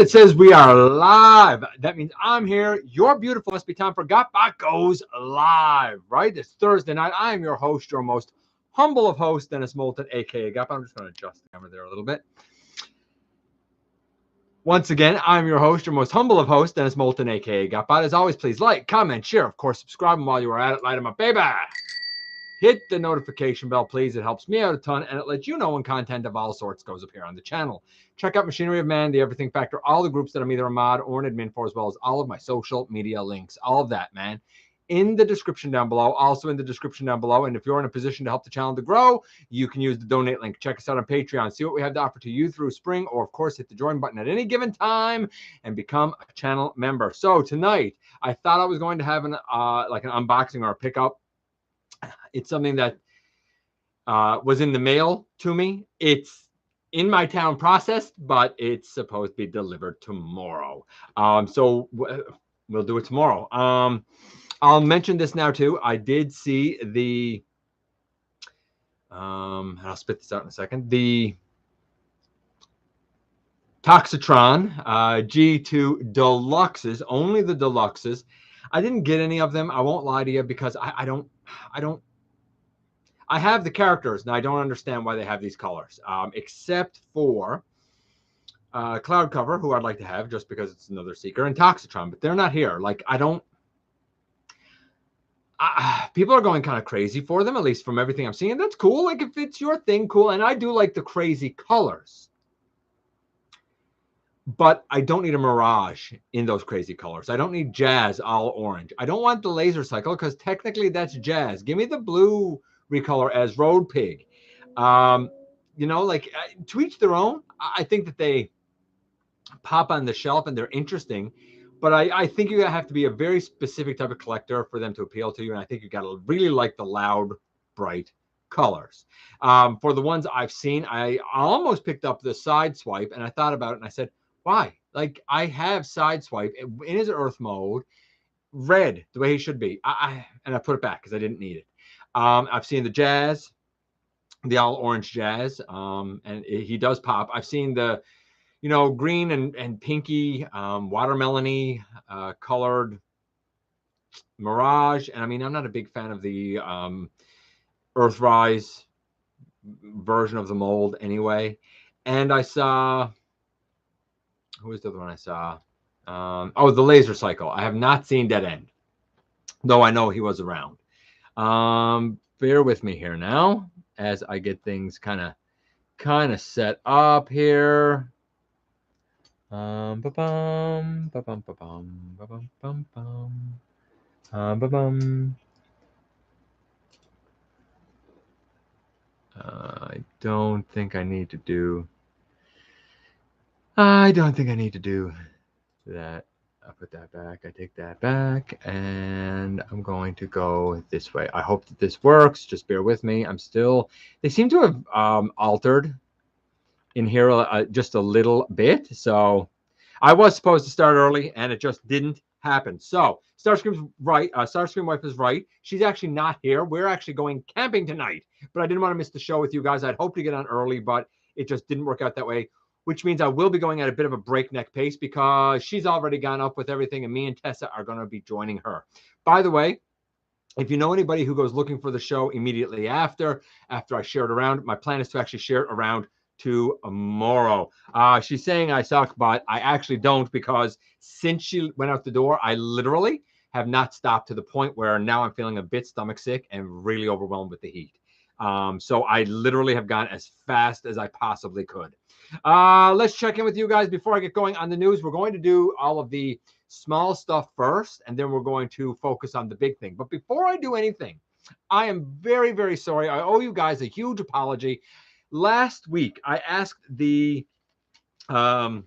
And it says we are live. That means I'm here. Your beautiful must be time for GotBot Goes live, right? It's Thursday night. I am your host, your most humble of hosts, Dennis Moulton, aka GotBot. I'm just going to adjust the camera there a little bit. Once again, I'm your host, your most humble of hosts, Dennis Moulton, aka GotBot. As always, please like, comment, share, of course, subscribe. And while you are at it, light them up, baby. Hit the notification bell, please. It helps me out a ton, and it lets you know when content of all sorts goes up here on the channel. Check out Machinery of Man, The Everything Factor, all the groups that I'm either a mod or an admin for, as well as all of my social media links. All of that, man, in the description down below. Also in the description down below. And if you're in a position to help the channel to grow, you can use the donate link. Check us out on Patreon. See what we have to offer to you through spring, or, of course, hit the join button at any given time and become a channel member. So tonight, I thought I was going to have an like an unboxing or a pickup. It's something that was in the mail to me. It's in my town processed, but it's supposed to be delivered tomorrow. So we'll do it tomorrow. I'll mention this now too. I did see the, I'll spit this out in a second. The Toxitron G2 Deluxes, only the Deluxes. I didn't get any of them. I won't lie to you, because I have the characters, and I don't understand why they have these colors, except for Cloud Cover, who I'd like to have just because it's another Seeker, and Toxitron, but they're not here. Like, people are going kind of crazy for them, at least from everything I'm seeing. That's cool. Like, if it's your thing, cool. And I do like the crazy colors. But I don't need a Mirage in those crazy colors. I don't need Jazz all orange. I don't want the Laser Cycle, because technically that's Jazz. Give me the blue recolor as Road Pig. You know, like, to each their own. I think that they pop on the shelf and they're interesting, but I think you have to be a very specific type of collector for them to appeal to you. And I think you got to really like the loud, bright colors. For the ones I've seen, I almost picked up the Sideswipe, and I thought about it and I said, why? Like, I have Sideswipe in his Earth mode, red, the way he should be. And I put it back because I didn't need it. I've seen the Jazz, the all orange Jazz, and he does pop. I've seen the, you know, green and pinky, watermelony colored Mirage. And I mean, I'm not a big fan of the Earthrise version of the mold anyway. And I saw, who was the other one I saw? Oh, the Laser Cycle. I have not seen Dead End, though I know he was around. Bear with me here now as I get things kind of set up here. I don't think I need to do that. I'll put that back. I take that back, and I'm going to go this way. I hope that this works. Just bear with me. They seem to have altered in here just a little bit. So I was supposed to start early, and it just didn't happen. So Starscream's right. Starscream wife is right. She's actually not here. We're actually going camping tonight, but I didn't want to miss the show with you guys. I'd hoped to get on early, but it just didn't work out that way, which means I will be going at a bit of a breakneck pace because she's already gone up with everything, and me and Tessa are going to be joining her. By the way, if you know anybody who goes looking for the show immediately after I share it around, my plan is to actually share it around tomorrow. She's saying I suck, but I actually don't, because since she went out the door, I literally have not stopped, to the point where now I'm feeling a bit stomach sick and really overwhelmed with the heat. So I literally have gone as fast as I possibly could. Let's check in with you guys before I get going on the news. We're going to do all of the small stuff first, and then we're going to focus on the big thing. But before I do anything, I am very, very sorry. I owe you guys a huge apology. Last week, I asked the trivia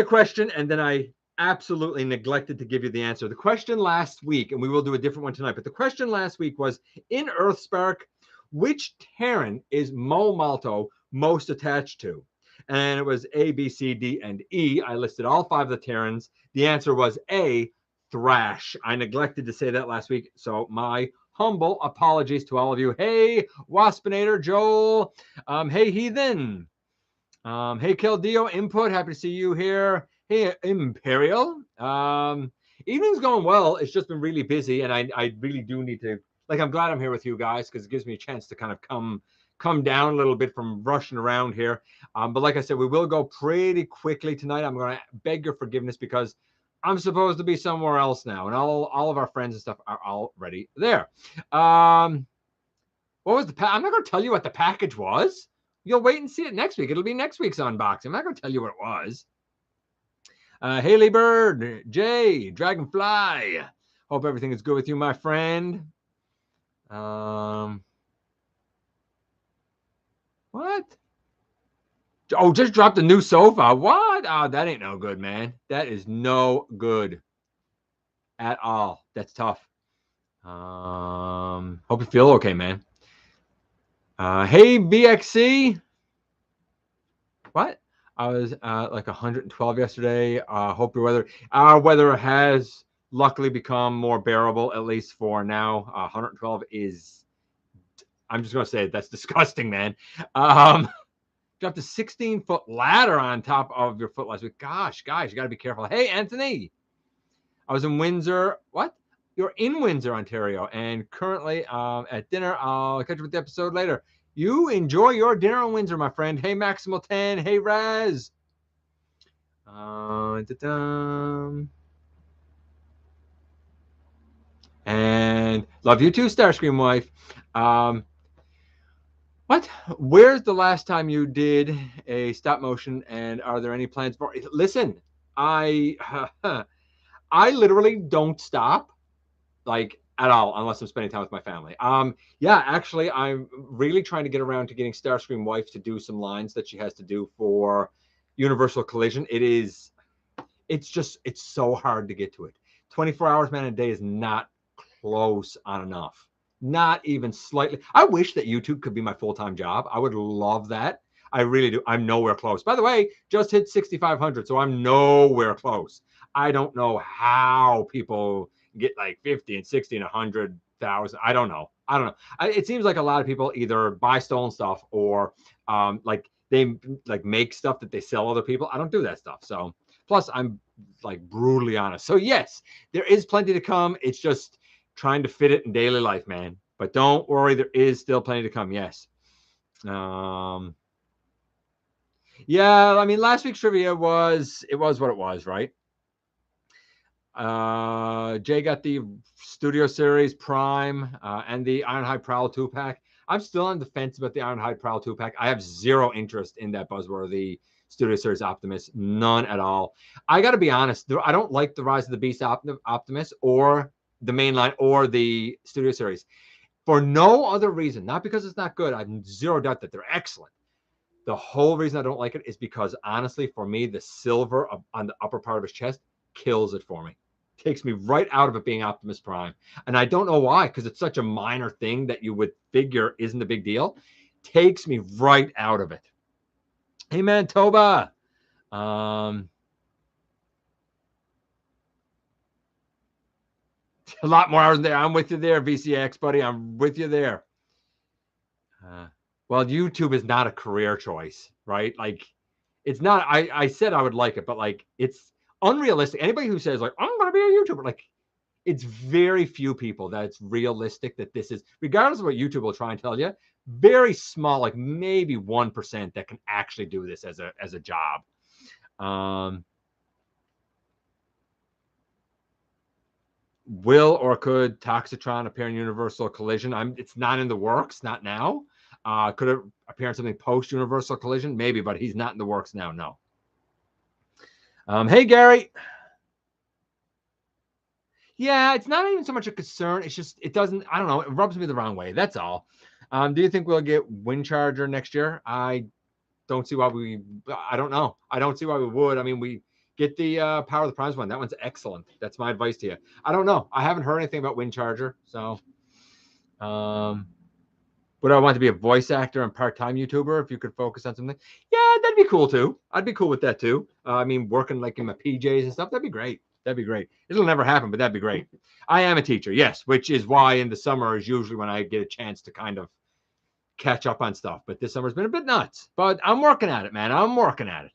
question, and then I absolutely neglected to give you the answer. The question last week, and we will do a different one tonight, but the question last week was, in Earthspark, which Terran is Mo Malto most attached to? And it was A, B, C, D, and E. I listed all 5 of the Terrans. The answer was A, Thrash. I neglected to say that last week, so my humble apologies to all of you. Hey, Waspinator, Joel. Hey, Heathen. Hey, Keldeo Input, happy to see you here. Hey, Imperial. Evening's going well. It's just been really busy, and I really do need to, like, I'm glad I'm here with you guys because it gives me a chance to kind of come down a little bit from rushing around here. But like I said, we will go pretty quickly tonight. I'm going to beg your forgiveness because I'm supposed to be somewhere else now, and all of our friends and stuff are already there. What was the I'm not going to tell you what the package was. You'll wait and see it next week. It'll be next week's unboxing. I'm not going to tell you what it was. Haley Bird, Jay, Dragonfly. Hope everything is good with you, my friend. What? Oh, just dropped a new sofa. What? Oh, that ain't no good, man. That is no good at all. That's tough. Hope you feel okay, man. Hey, BXC. What? I was like 112 yesterday. Hope your weather. Our weather has luckily become more bearable, at least for now. 112 is. I'm just gonna say that's disgusting, man. Dropped a 16-foot ladder on top of your foot last week. Gosh, guys, you got to be careful. Hey, Anthony. I was in Windsor. What? You're in Windsor, Ontario, and currently at dinner. I'll catch you with the episode later. You enjoy your dinner in Windsor, my friend. Hey, Maximal 10. Hey, Raz. And love you too, Starscream wife. What? Where's the last time you did a stop motion, and are there any plans for it? Listen, I literally don't stop, like, at all, unless I'm spending time with my family. Yeah, actually, I'm really trying to get around to getting Starscream wife to do some lines that she has to do for Universal Collision. It's so hard to get to it. 24 hours, man, a day is not close on enough. Not even slightly. I wish that YouTube could be my full-time job. I would love that. I really do. I'm nowhere close. By the way, just hit 6,500, so I'm nowhere close. I don't know how people get like 50 and 60 and 100,000. I don't know. It seems like a lot of people either buy stolen stuff or like they like make stuff that they sell other people. I don't do that stuff. So plus I'm like brutally honest. So yes, there is plenty to come. It's just trying to fit it in daily life, man. But don't worry, there is still plenty to come. Yes. Yeah, I mean, last week's trivia was what it was, right? Jay got the Studio Series Prime and the Ironhide Prowl 2-pack. I'm still on the fence about the Ironhide Prowl 2-pack. I have zero interest in that buzzworthy Studio Series Optimus. None at all. I got to be honest. I don't like the Rise of the Beast Optimus or the mainline or the Studio Series for no other reason. Not because it's not good. I have zero doubt that they're excellent. The whole reason I don't like it is because, honestly, for me, the silver on the upper part of his chest kills it for me. Takes me right out of it being Optimus Prime. And I don't know why, because it's such a minor thing that you would figure isn't a big deal. Takes me right out of it. Hey, Manitoba. A lot more hours there. I'm with you there, VCX, buddy. I'm with you there. Well, YouTube is not a career choice, right? Like, it's not. I said I would like it, but like, it's unrealistic. Anybody who says like, I'm going to be a YouTuber, like, it's very few people that it's realistic that this is, regardless of what YouTube will try and tell you, very small, like maybe 1% that can actually do this as a job. Will or could Toxitron appear in Universal Collision? It's not in the works, not now. Could it appear in something post Universal Collision? Maybe, but he's not in the works now. No. Hey, Gary. Yeah, it's not even so much a concern. It's just, it doesn't, I don't know, it rubs me the wrong way. That's all. Do you think we'll get Wind Charger next year? I don't see why I don't know. I don't see why we would. I mean, we get the Power of the Primes one. That one's excellent. That's my advice to you. I don't know. I haven't heard anything about Wind Charger. So, would I want to be a voice actor and part-time YouTuber if you could focus on something? Yeah, that'd be cool too. I'd be cool with that too. I mean, working like in my PJs and stuff, that'd be great. That'd be great. It'll never happen, but that'd be great. I am a teacher, yes, which is why in the summer is usually when I get a chance to kind of catch up on stuff. But this summer's been a bit nuts. But I'm working at it, man. I'm working at it.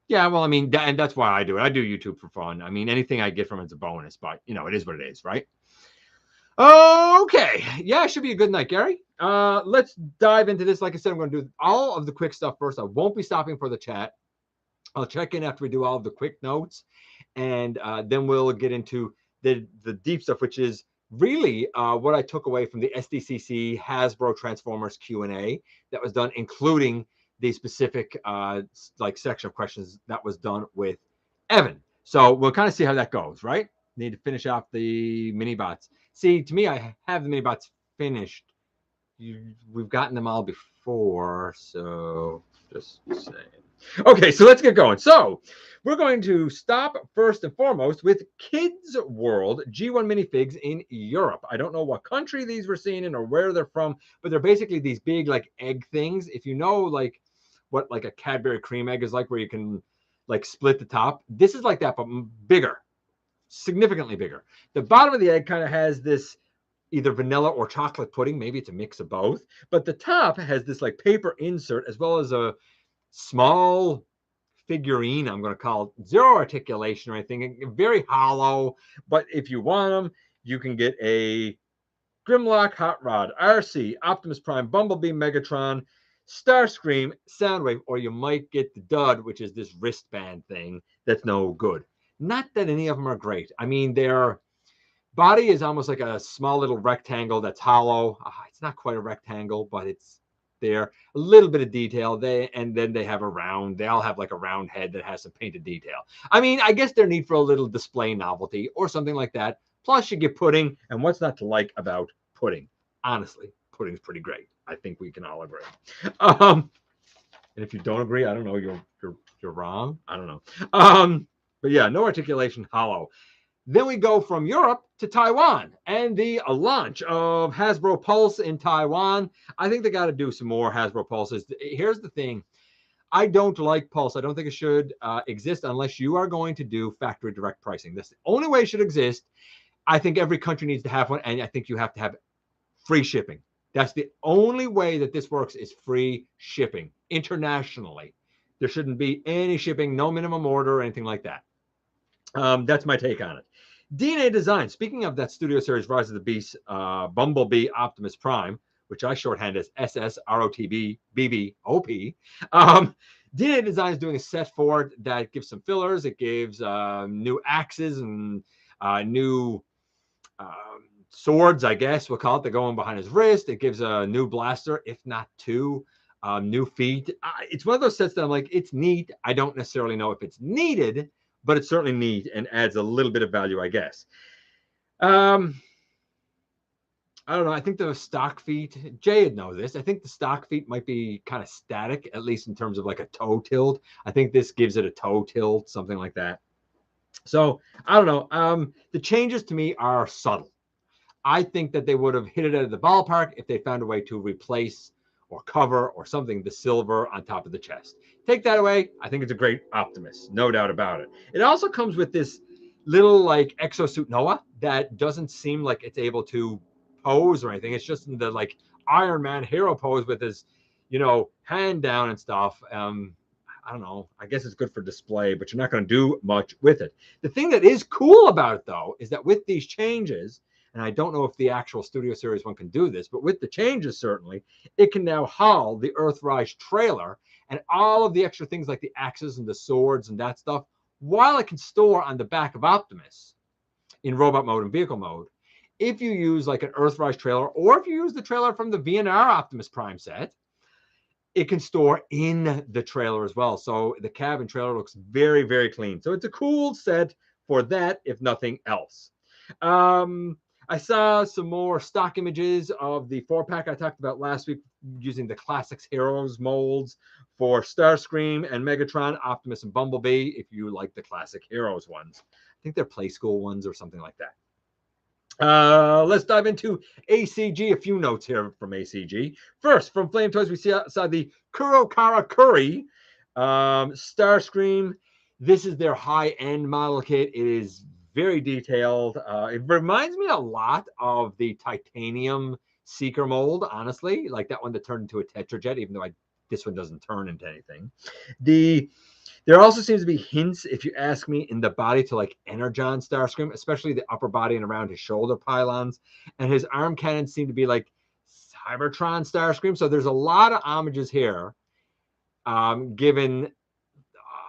Yeah, well, I mean, and that's why I do it. I do YouTube for fun. I mean, anything I get from it's a bonus, but you know, it is what it is, right? Okay. Yeah, it should be a good night, Gary. Let's dive into this. Like I said, I'm going to do all of the quick stuff first. I won't be stopping for the chat. I'll check in after we do all of the quick notes, and then we'll get into the deep stuff, which is really what I took away from the SDCC Hasbro Transformers Q&A that was done, including the specific like section of questions that was done with Evan. So we'll kind of see how that goes, right? Need to finish off the mini bots. See, to me, I have the mini bots finished. We've gotten them all before, so just saying. Okay, so let's get going. So we're going to stop first and foremost with Kids World G1 minifigs in Europe. I don't know what country these were seen in or where they're from, but they're basically these big like egg things. If you know like what like a Cadbury cream egg is like, where you can like split the top, this is like that, but bigger, significantly bigger. The bottom of the egg kind of has this either vanilla or chocolate pudding. Maybe it's a mix of both, but the top has this like paper insert as well as a small figurine. I'm going to call it, zero articulation or anything, very hollow, but if you want them, you can get a Grimlock, Hot Rod, RC, Optimus Prime, Bumblebee, Megatron, Starscream, Soundwave, or you might get the dud, which is this wristband thing that's no good. Not that any of them are great. I mean, their body is almost like a small little rectangle that's hollow. It's not quite a rectangle, but it's there. A little bit of detail. And then they have a round. They all have like a round head that has some painted detail. I mean, I guess they're neat for a little display novelty or something like that. Plus, you get pudding. And what's not to like about pudding? Honestly, pudding's pretty great. I think we can all agree. And if you don't agree, I don't know. You're wrong. I don't know. But yeah, no articulation, hollow. Then we go from Europe to Taiwan and the launch of Hasbro Pulse in Taiwan. I think they got to do some more Hasbro Pulses. Here's the thing. I don't like Pulse. I don't think it should exist unless you are going to do factory direct pricing. That's the only way it should exist. I think every country needs to have one, and I think you have to have free shipping. That's the only way that this works, is free shipping internationally. There shouldn't be any shipping, no minimum order or anything like that. That's my take on it. DNA Design, speaking of that Studio Series Rise of the Beast, Bumblebee Optimus Prime, which I shorthand as SSROTBBOP. DNA Design is doing a set for it that gives some fillers. It gives new axes and new swords, I guess we'll call it, that go on behind his wrist. It gives a new blaster, if not two, new feet. It's one of those sets that I'm like, it's neat. I don't necessarily know if it's needed, but it's certainly neat and adds a little bit of value, I guess. I don't know. I think the stock feet, Jay would know this. I think the stock feet might be kind of static, at least in terms of like a toe tilt. I think this gives it a toe tilt, something like that. So I don't know. The changes to me are subtle. I think that they would have hit it out of the ballpark if they found a way to replace or cover or something the silver on top of the chest. Take that away, I think it's a great Optimus, no doubt about it. It also comes with this little like exosuit Noah that doesn't seem like it's able to pose or anything. It's just in the like Iron Man hero pose with his, you know, hand down and stuff. I don't know. I guess it's good for display, but you're not going to do much with it. The thing that is cool about it, though, is that with these changes, and I don't know if the actual Studio Series one can do this, but with the changes, certainly, it can now haul the Earthrise trailer and all of the extra things like the axes and the swords and that stuff, while it can store on the back of Optimus in robot mode and vehicle mode. If you use like an Earthrise trailer, or if you use the trailer from the VNR Optimus Prime set, it can store in the trailer as well. So the cabin trailer looks very, very clean. So it's a cool set for that, if nothing else. I saw some more stock images of the 4-pack I talked about last week using the Classics Heroes molds for Starscream and Megatron, Optimus and Bumblebee, if you like the Classic Heroes ones. I think they're Play School ones or something like that. Let's dive into ACG. A few notes here from ACG. First, from Flame Toys, we saw the Kurokara Curry Starscream. This is their high-end model kit. It is very detailed. It reminds me a lot of the titanium Seeker mold, honestly, like that one that turned into a Tetrajet, even though this one doesn't turn into anything. There also seems to be hints, if you ask me, in the body to like Energon Starscream, especially the upper body and around his shoulder pylons. And his arm cannons seem to be like Cybertron Starscream. So there's a lot of homages here, given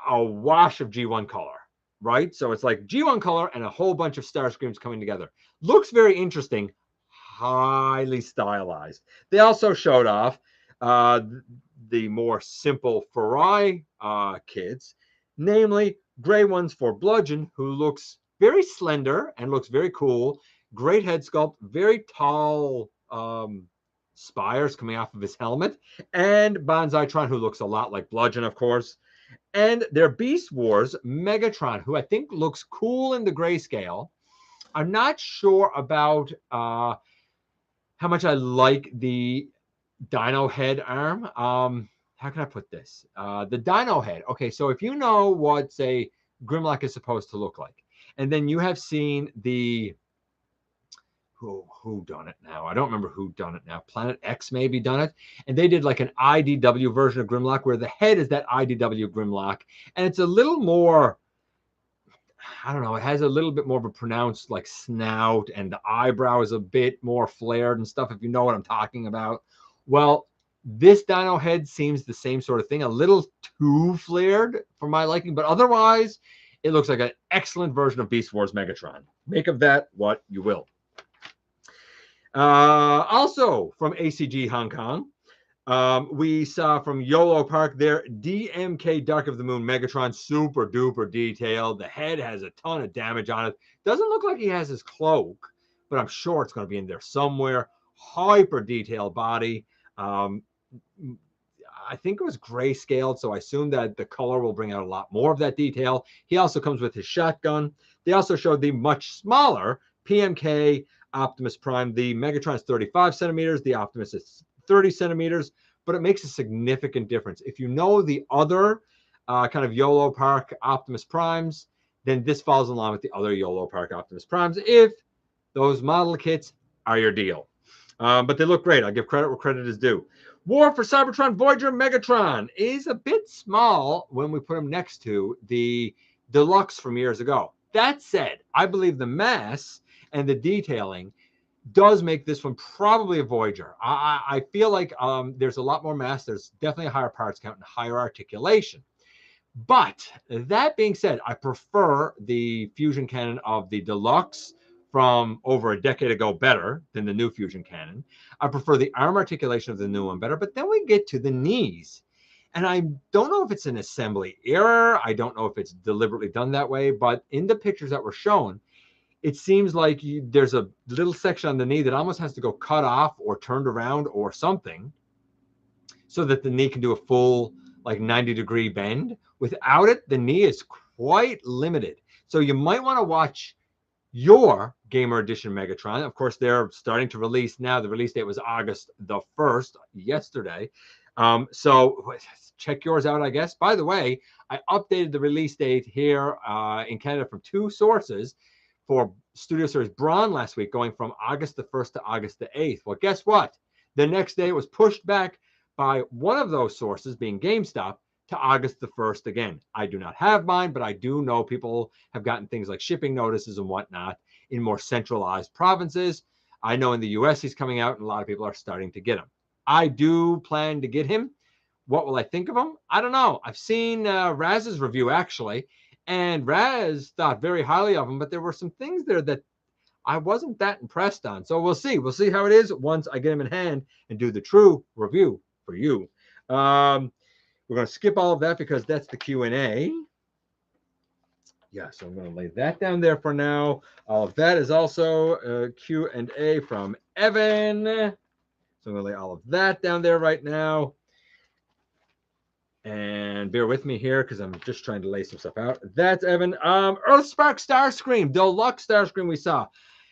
a wash of G1 color, right? So it's like G1 color and a whole bunch of Starscreams coming together. Looks very interesting, highly stylized. They also showed off the more simple Farai kids, namely gray ones for Bludgeon, who looks very slender and looks very cool. Great head sculpt, very tall spires coming off of his helmet, and Banzaitron, who looks a lot like Bludgeon, of course. And their Beast Wars Megatron, who I think looks cool in the grayscale. I'm not sure about how much I like the Dino head arm. How can I put this? The Dino head. Okay, so if you know what, say, Grimlock is supposed to look like, and then you have seen the who done it now? I don't remember who done it now. Planet X maybe done it, and they did like an IDW version of Grimlock where the head is that IDW Grimlock, and it's a little more, I don't know, it has a little bit more of a pronounced like snout, and the eyebrow is a bit more flared and stuff, if you know what I'm talking about. Well, this Dino head seems the same sort of thing, a little too flared for my liking, but otherwise it looks like an excellent version of Beast Wars Megatron. Make of that what you will. Also from ACG Hong Kong, we saw from YOLO Park their DMK Dark of the Moon Megatron, super duper detailed. The head has a ton of damage on it. Doesn't look like he has his cloak, but I'm sure it's going to be in there somewhere. Hyper detailed body. I think it was grayscaled, so I assume that the color will bring out a lot more of that detail. He also comes with his shotgun. They also showed the much smaller PMK Optimus Prime. The Megatron is 35 centimeters. The Optimus is 30 centimeters, but it makes a significant difference. If you know the other kind of YOLO Park Optimus Primes, then this falls in line with the other YOLO Park Optimus Primes, if those model kits are your deal. But they look great. I'll give credit where credit is due. War for Cybertron Voyager Megatron is a bit small when we put him next to the Deluxe from years ago. That said, I believe the mass and the detailing does make this one probably a Voyager. I feel like there's a lot more mass. There's definitely a higher parts count and higher articulation. But that being said, I prefer the fusion cannon of the Deluxe from over a decade ago better than the new fusion cannon. I prefer the arm articulation of the new one better. But then we get to the knees. And I don't know if it's an assembly error. I don't know if it's deliberately done that way. But in the pictures that were shown, it seems like there's a little section on the knee that almost has to go cut off or turned around or something so that the knee can do a full like 90-degree bend. Without it, the knee is quite limited. So you might want to watch your Gamer Edition Megatron. Of course, they're starting to release now. The release date was August the 1st, yesterday. So check yours out, I guess. By the way, I updated the release date here in Canada from 2 sources for Studio Series Brawn last week, going from August the 1st to August the 8th. Well, guess what? The next day it was pushed back by one of those sources, being GameStop, to August the 1st again. I do not have mine, but I do know people have gotten things like shipping notices and whatnot in more centralized provinces. I know in the US he's coming out, and a lot of people are starting to get him. I do plan to get him. What will I think of him? I don't know. I've seen Raz's review, actually, and Raz thought very highly of him, but there were some things there that I wasn't that impressed on. So we'll see. We'll see how it is once I get him in hand and do the true review for you. We're going to skip all of that because that's the Q&A. Yeah, so I'm going to lay that down there for now. All of that is also Q&A from Evan. So I'm going to lay all of that down there right now. And bear with me here because I'm just trying to lay some stuff out. That's Evan. Earthspark Starscream, Deluxe Starscream we saw.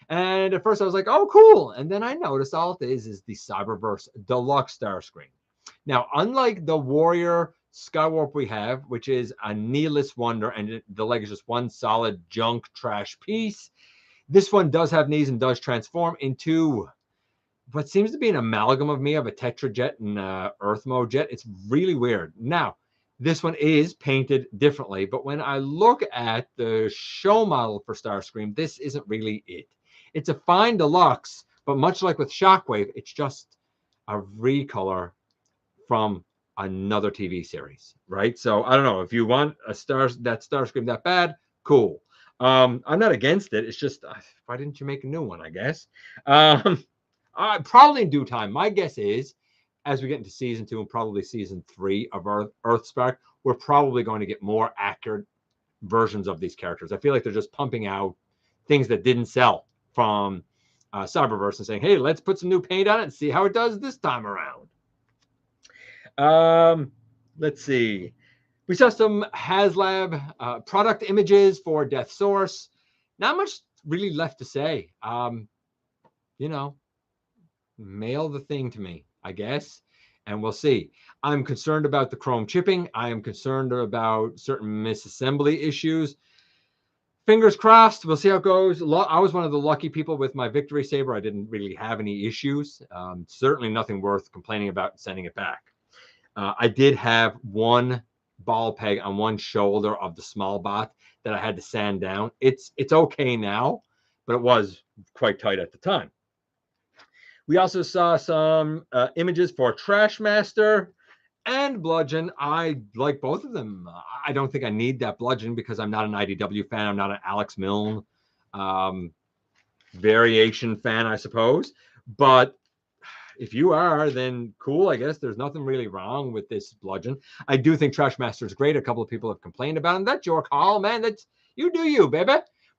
And at first I was like, oh, cool. And then I noticed all it is the Cyberverse Deluxe Starscream. Now, unlike the Warrior Skywarp we have, which is a kneeless wonder, and the leg is just one solid junk trash piece. This one does have knees and does transform into what seems to be an amalgam of me of a Tetrajet and Earth Mode jet. It's really weird. Now, this one is painted differently, but when I look at the show model for Starscream, this isn't really it. It's a fine deluxe, but much like with Shockwave, it's just a recolor from another TV series, right? So I don't know if you want a Starscream that bad, cool. I'm not against it. It's just why didn't you make a new one? I guess. Probably in due time. My guess is, as we get into season 2 and probably season 3 of Earthspark, we're probably going to get more accurate versions of these characters. I feel like they're just pumping out things that didn't sell from Cyberverse and saying, "Hey, let's put some new paint on it and see how it does this time around." Let's see. We saw some HasLab product images for Death Source. Not much really left to say. You know, mail the thing to me, I guess, and we'll see. I'm concerned about the chrome chipping. I am concerned about certain misassembly issues. Fingers crossed. We'll see how it goes. I was one of the lucky people with my Victory Saber. I didn't really have any issues. Certainly nothing worth complaining about sending it back. I did have one ball peg on one shoulder of the small bot that I had to sand down. It's okay now, but it was quite tight at the time. We also saw some images for Trashmaster and Bludgeon. I like both of them. I don't think I need that Bludgeon because I'm not an IDW fan. I'm not an Alex Milne variation fan, I suppose. But if you are, then cool. I guess there's nothing really wrong with this Bludgeon. I do think Trashmaster is great. A couple of people have complained about him. That's your call, man. That's you do you, baby.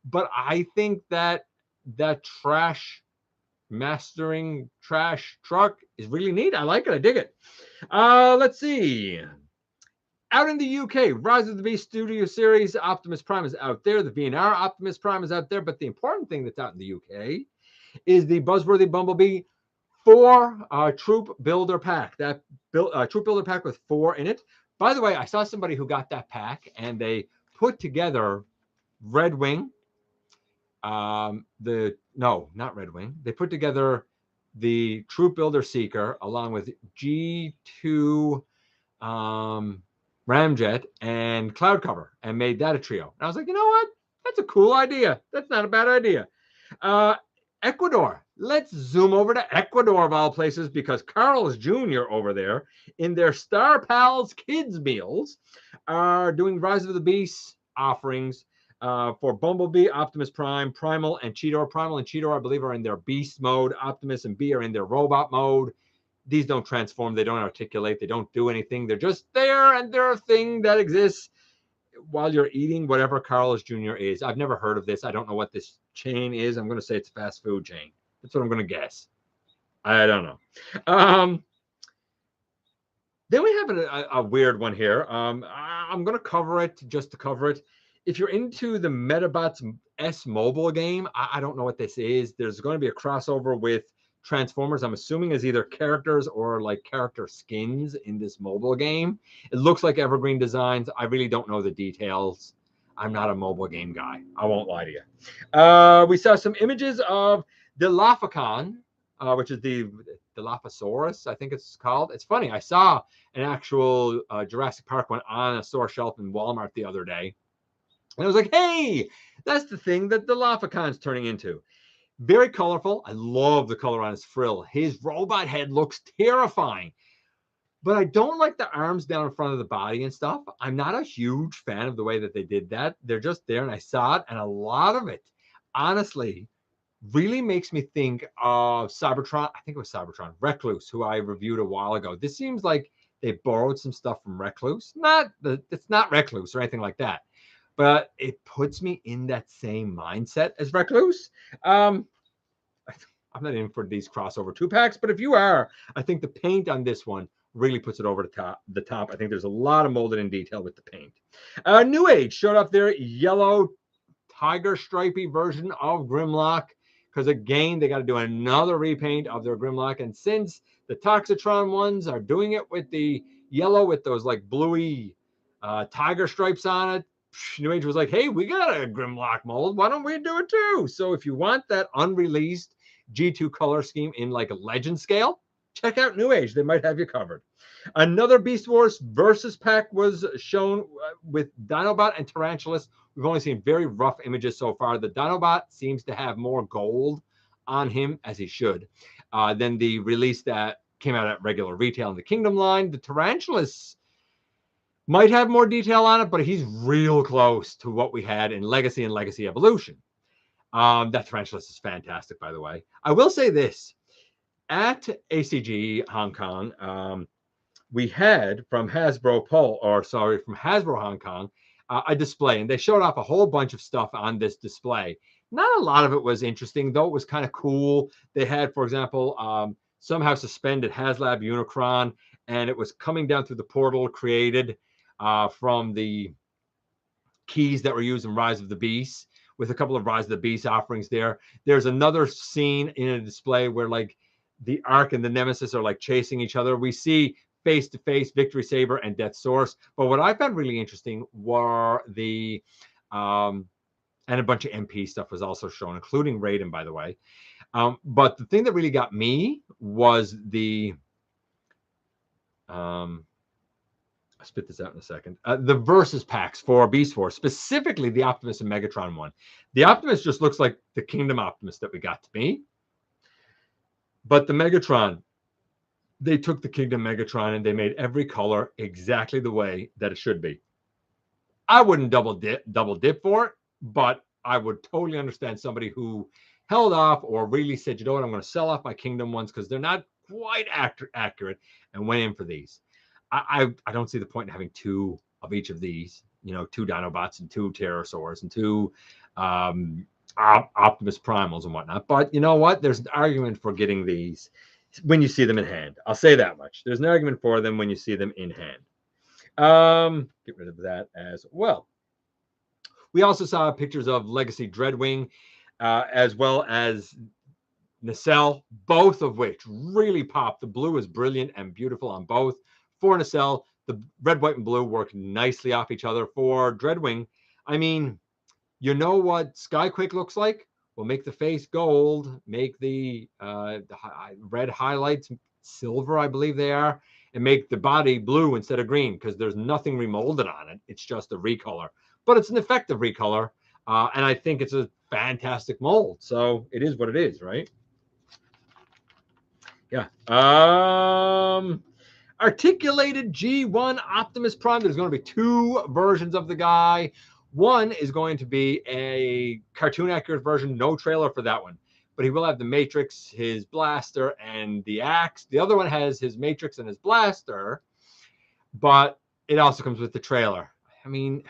But I think that trash mastering trash truck is really neat. I like it. I dig it. Let's see. Out in the UK, Rise of the Beast Studio Series Optimus Prime is out there. The VNR Optimus Prime is out there. But the important thing that's out in the UK is the Buzzworthy Bumblebee 4 Troop Builder Pack. That Troop Builder Pack with 4 in it. By the way, I saw somebody who got that pack and they put together Red Wing. No, not Red Wing. They put together the Troop Builder Seeker along with G2 Ramjet and Cloud Cover and made that a trio. And I was like, you know what? That's a cool idea. That's not a bad idea. Ecuador. Let's zoom over to Ecuador of all places because Carl's Jr. over there in their Star Pals Kids Meals are doing Rise of the Beast offerings for Bumblebee, Optimus Prime, Primal, and Cheetor. Primal and Cheetor, I believe, are in their beast mode. Optimus and B are in their robot mode. These don't transform. They don't articulate. They don't do anything. They're just there, and they're a thing that exists while you're eating whatever Carl's Jr. is. I've never heard of this. I don't know what this chain is. I'm going to say it's a fast food chain. That's what I'm going to guess. I don't know. Then we have a weird one here. I'm going to cover it just to cover it. If you're into the Metabots S mobile game, I don't know what this is. There's going to be a crossover with Transformers. I'm assuming as either characters or like character skins in this mobile game. It looks like Evergreen Designs. I really don't know the details. I'm not a mobile game guy. I won't lie to you. We saw some images of Dilophosaurus, which is the Dilophosaurus, I think it's called. It's funny. I saw an actual Jurassic Park one on a store shelf in Walmart the other day. And I was like, hey, that's the thing that Dilophosaurus turning into. Very colorful. I love the color on his frill. His robot head looks terrifying. But I don't like the arms down in front of the body and stuff. I'm not a huge fan of the way that they did that. They're just there, and I saw it, and a lot of it, honestly, really makes me think of Cybertron. I think it was Cybertron. Recluse, who I reviewed a while ago. This seems like they borrowed some stuff from Recluse. It's not Recluse or anything like that. But it puts me in that same mindset as Recluse. I'm not in for these crossover 2-packs, but if you are, I think the paint on this one really puts it over the top. I think there's a lot of molded in detail with the paint. Newage showed up their yellow tiger stripy version of Grimlock because, again, they got to do another repaint of their Grimlock. And since the Toxitron ones are doing it with the yellow with those like bluey tiger stripes on it. Newage was like, hey, we got a Grimlock mold. Why don't we do it too? So if you want that unreleased G2 color scheme in like a legend scale, check out Newage. They might have you covered. Another Beast Wars versus pack was shown with Dinobot and Tarantulas. We've only seen very rough images so far. The Dinobot seems to have more gold on him, as he should, than the release that came out at regular retail in the Kingdom line. The Tarantulas might have more detail on it, but he's real close to what we had in Legacy and Legacy Evolution. That Tarantulas is fantastic, by the way. I will say this. At ACG Hong Kong, we had from Hasbro Hong Kong, a display, and they showed off a whole bunch of stuff on this display. Not a lot of it was interesting, though it was kind of cool. They had, for example, somehow suspended HasLab Unicron, and it was coming down through the portal created from the keys that were used in Rise of the Beast, with a couple of Rise of the Beast offerings there. There's another scene in a display where like the Ark and the Nemesis are like chasing each other. We see face-to-face Victory Saber and Death Source. But what I found really interesting were the and a bunch of MP stuff was also shown, including Raiden, by the way. But the thing that really got me was the I'll spit this out in a second. The versus packs for Beast Wars, specifically the Optimus and Megatron one. The Optimus just looks like the Kingdom Optimus that we got to me. But the Megatron, they took the Kingdom Megatron and they made every color exactly the way that it should be. I wouldn't double dip for it, but I would totally understand somebody who held off or really said, you know what, I'm going to sell off my Kingdom ones because they're not quite accurate, and went in for these. I don't see the point in having two of each of these, you know, two Dinobots and two Pterosaurs and two Optimus Primals and whatnot. But you know what? There's an argument for getting these when you see them in hand. I'll say that much. There's an argument for them when you see them in hand. Get rid of that as well. We also saw pictures of Legacy Dreadwing, as well as Nacelle, both of which really popped. The blue is brilliant and beautiful on both. For Nacelle, the red, white, and blue work nicely off each other. For Dreadwing, I mean, you know what Skyquake looks like? We'll make the face gold, make the red highlights silver, I believe they are, and make the body blue instead of green because there's nothing remolded on it. It's just a recolor. But it's an effective recolor, and I think it's a fantastic mold. So it is what it is, right? Yeah. Articulated G1 Optimus Prime. There's going to be two versions of the guy. One is going to be a cartoon accurate version, no trailer for that one. But he will have the Matrix, his blaster, and the axe. The other one has his Matrix and his blaster, but it also comes with the trailer. I mean,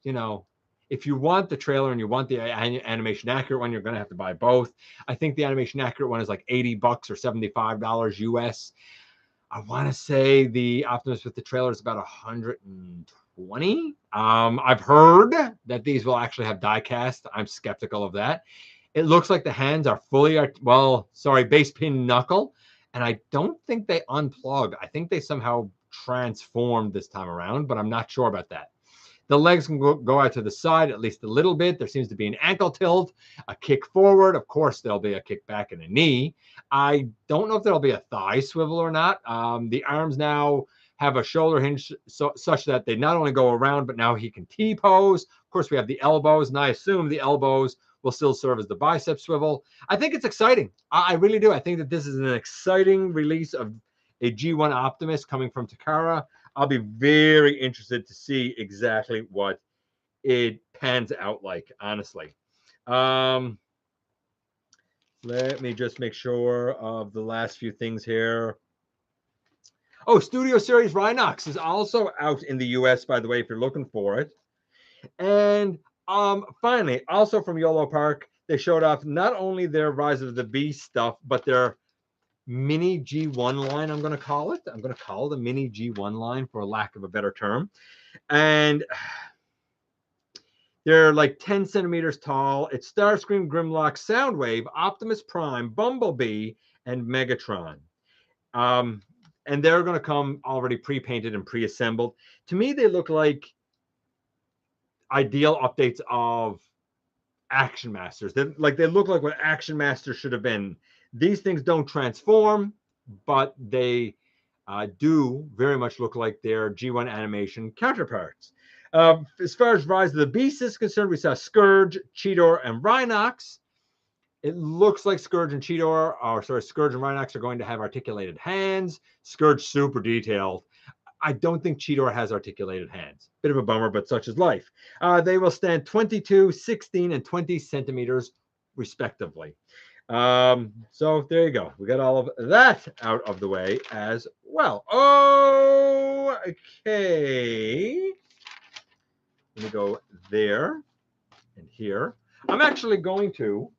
you know, if you want the trailer and you want the animation accurate one, you're going to have to buy both. I think the animation accurate one is like $80 or $75 US. I want to say the Optimus with the trailer is about 120. I've heard that these will actually have die cast. I'm skeptical of that. It looks like the hands are fully, base pin knuckle. And I don't think they unplug. I think they somehow transformed this time around, but I'm not sure about that. The legs can go out to the side at least a little bit. There seems to be an ankle tilt, a kick forward. Of course, there'll be a kick back and a knee. I don't know if there'll be a thigh swivel or not. The arms now have a shoulder hinge such that they not only go around, but now he can T-pose. Of course, we have the elbows, and I assume the elbows will still serve as the bicep swivel. I think it's exciting. I really do. I think that this is an exciting release of a G1 Optimus coming from Takara. I'll be very interested to see exactly what it pans out like, honestly. Let me just make sure of the last few things here. Oh, Studio Series Rhinox is also out in the US, by the way, if you're looking for it. And finally, also from YOLO Park, they showed off not only their Rise of the Beast stuff, but their mini G1 line, I'm going to call it. I'm going to call it a mini G1 line for lack of a better term. And they're like 10 centimeters tall. It's Starscream, Grimlock, Soundwave, Optimus Prime, Bumblebee, and Megatron. and they're going to come already pre-painted and pre-assembled. To me, they look like ideal updates of Action Masters. They look like what Action Masters should have been. These things don't transform, but they do very much look like their G1 animation counterparts. As far as Rise of the Beast is concerned, we saw Scourge, Cheetor, and Rhinox. It looks like Scourge and Cheetor, Scourge and Rhinox are going to have articulated hands. Scourge super detailed. I don't think Cheetor has articulated hands. Bit of a bummer, but such is life. They will stand 22, 16, and 20 centimeters, respectively. So there you go. We got all of that out of the way as well. Oh, okay. Let me go there and here. I'm actually going to.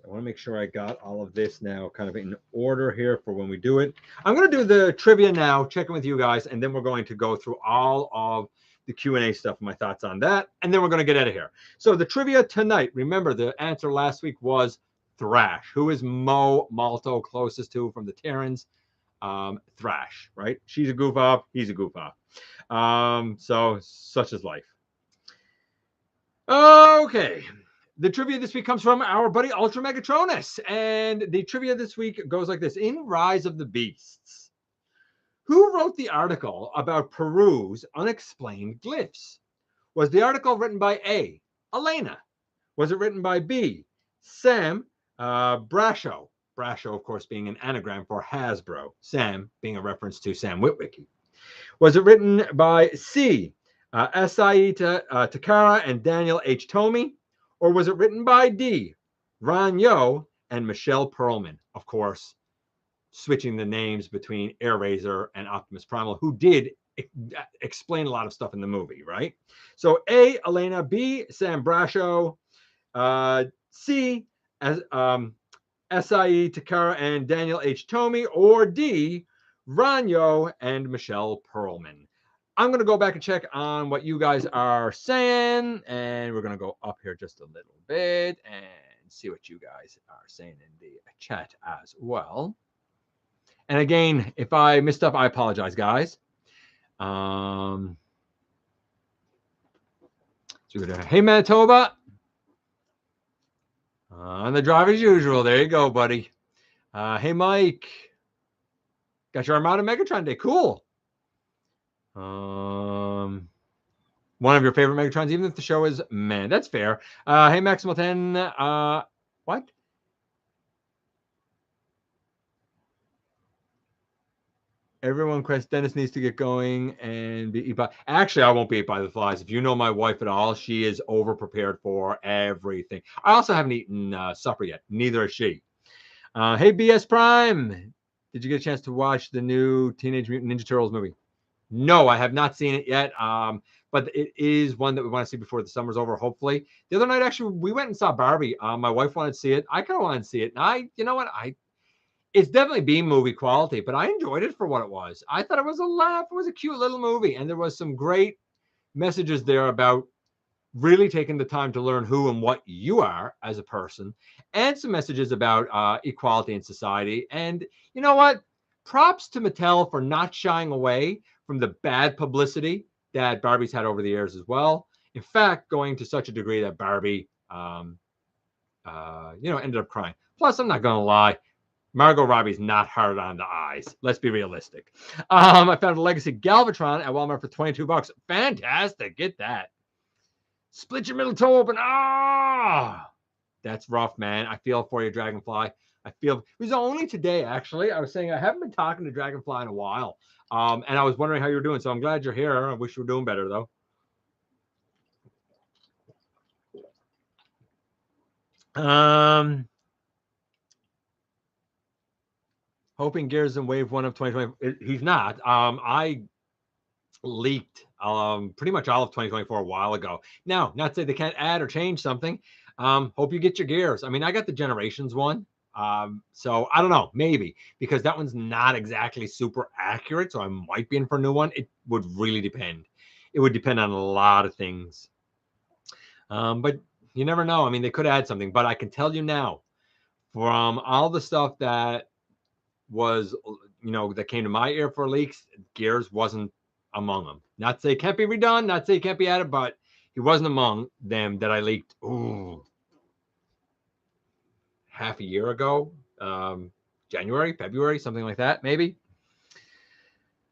I want to make sure I got all of this now kind of in order here for when we do it. I'm going to do the trivia now, checking with you guys, and then we're going to go through all of the Q&A stuff, my thoughts on that, and then we're going to get out of here. So the trivia tonight, remember the answer last week was Thrash. Who is Mo Malto closest to from the Terrans? Thrash, right? She's a goof off, he's a goof off. So such is life. Okay. The trivia this week comes from our buddy Ultra Megatronus. And the trivia this week goes like this. In Rise of the Beasts, who wrote the article about Peru's unexplained glyphs? Was the article written by A, Elena? Was it written by B, Sam Brasho? Brasho, of course, being an anagram for Hasbro. Sam being a reference to Sam Witwicky. Was it written by C, Asai Takara and Daniel H. Tomey? Or was it written by D, Ron Yo and Michelle Perlman? Of course, switching the names between Airraiser and Optimus Primal, who did explain a lot of stuff in the movie, right? So A, Elena, B, Sam Brasho, C, Asai Takara and Daniel H. Tomey, or D, Ron Yo and Michelle Perlman. I'm going to go back and check on what you guys are saying, and we're going to go up here just a little bit and see what you guys are saying in the chat as well. And again, if I missed up, I apologize, guys. So we're going to, hey, Manitoba. On the drive as usual. There you go, buddy. Hey, Mike. Got your Armada Megatron Day. Cool. One of your favorite Megatrons, even if the show is man. That's fair. Hey, Maximal 10. What? Everyone quest Dennis needs to get going and be eaten by. Actually, I won't be eaten by the flies. If you know my wife at all, she is over prepared for everything. I also haven't eaten supper yet. Neither has she. Hey, BS Prime. Did you get a chance to watch the new Teenage Mutant Ninja Turtles movie? No, I have not seen it yet. But it is one that we want to see before the summer's over, hopefully. The other night, actually, we went and saw Barbie. My wife wanted to see it. I kind of wanted to see it. And you know what? It's definitely B-movie quality, but I enjoyed it for what it was. I thought it was a laugh. It was a cute little movie. And there was some great messages there about really taking the time to learn who and what you are as a person, and some messages about equality in society. And you know what? Props to Mattel for not shying away from the bad publicity that Barbie's had over the years as well. In fact, going to such a degree that Barbie, ended up crying. Plus, I'm not going to lie, Margot Robbie's not hard on the eyes. Let's be realistic. I found a Legacy Galvatron at Walmart for $22. Fantastic. Get that. Split your middle toe open. Ah, that's rough, man. I feel for you, Dragonfly. It was only today, actually. I was saying I haven't been talking to Dragonfly in a while. And I was wondering how you were doing. So I'm glad you're here. I wish you were doing better, though. Hoping Gears in Wave 1 of 2020. He's not. I leaked pretty much all of 2024 a while ago. Now, not to say they can't add or change something. Hope you get your Gears. I mean, I got the Generations one. So I don't know, maybe, because that one's not exactly super accurate. So I might be in for a new one. It would really depend. It would depend on a lot of things. But you never know. I mean, they could add something, but I can tell you now, from all the stuff that was, that came to my ear for leaks, Gears wasn't among them. Not to say it can't be redone, not to say it can't be added, but he wasn't among them that I leaked. Ooh, half a year ago, January, February, something like that, maybe.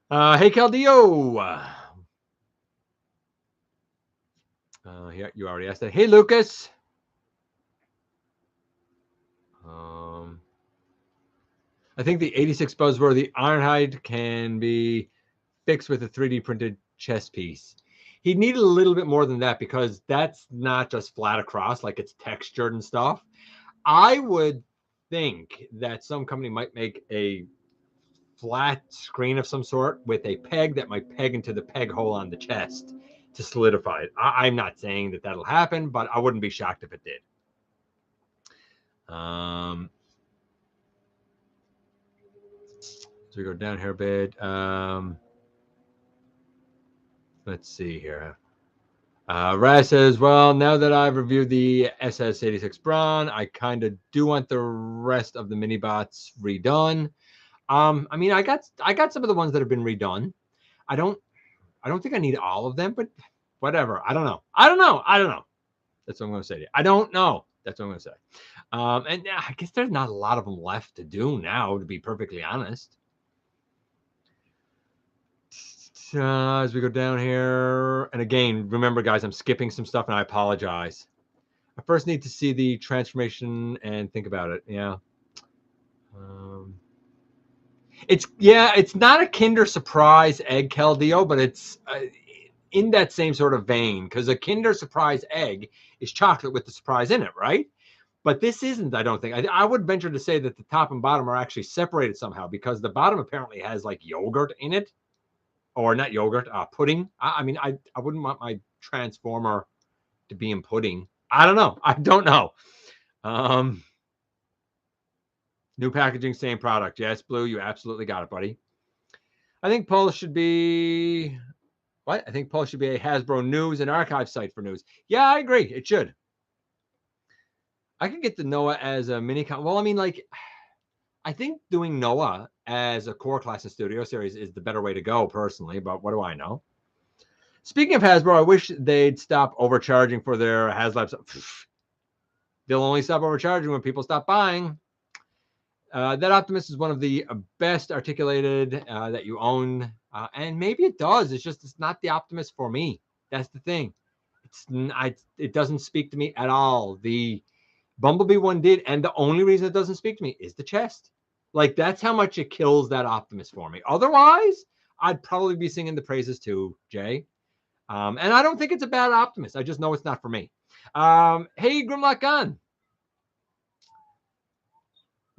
Hey, Caldio. Yeah, you already asked that. Hey, Lucas. I think the 86 buzzworthy Ironhide can be fixed with a 3D printed chess piece. He'd need a little bit more than that because that's not just flat across, like it's textured and stuff. I would think that some company might make a flat screen of some sort with a peg that might peg into the peg hole on the chest to solidify it. I'm not saying that that'll happen, but I wouldn't be shocked if it did. So we go down here a bit. Let's see here. Raz says, well, now that I've reviewed the SS86 Braun, I kind of do want the rest of the mini bots redone. I mean, I got some of the ones that have been redone. I don't think I need all of them, but whatever. I don't know. That's what I'm going to say to you. I don't know. That's what I'm going to say. And I guess there's not a lot of them left to do now, to be perfectly honest. As we go down here, and again, remember, guys, I'm skipping some stuff, and I apologize. I first need to see the transformation and think about it. Yeah. It's not a Kinder Surprise egg, Caldio, but it's in that same sort of vein, because a Kinder Surprise egg is chocolate with the surprise in it, right? But this isn't, I don't think. I would venture to say that the top and bottom are actually separated somehow, because the bottom apparently has like yogurt in it. Or not yogurt, pudding. I mean, I wouldn't want my Transformer to be in pudding. I don't know. New packaging, same product. Yes, Blue, you absolutely got it, buddy. I think Pulse should be... What? I think Pulse should be a Hasbro news and archive site for news. Yeah, I agree. It should. I could get the Noah as a mini... Well, I mean, like... I think doing Noah as a core class and studio series is the better way to go, personally, but what do I know? Speaking of Hasbro, I wish they'd stop overcharging for their HasLabs. They'll only stop overcharging when people stop buying. That Optimus is one of the best articulated that you own, and maybe it does. It's not the Optimus for me. That's the thing. It doesn't speak to me at all. The Bumblebee one did, and the only reason it doesn't speak to me is the chest. Like, that's how much it kills that Optimus for me. Otherwise, I'd probably be singing the praises too, Jay. And I don't think it's a bad Optimus. I just know it's not for me. Hey, Grimlock Gun.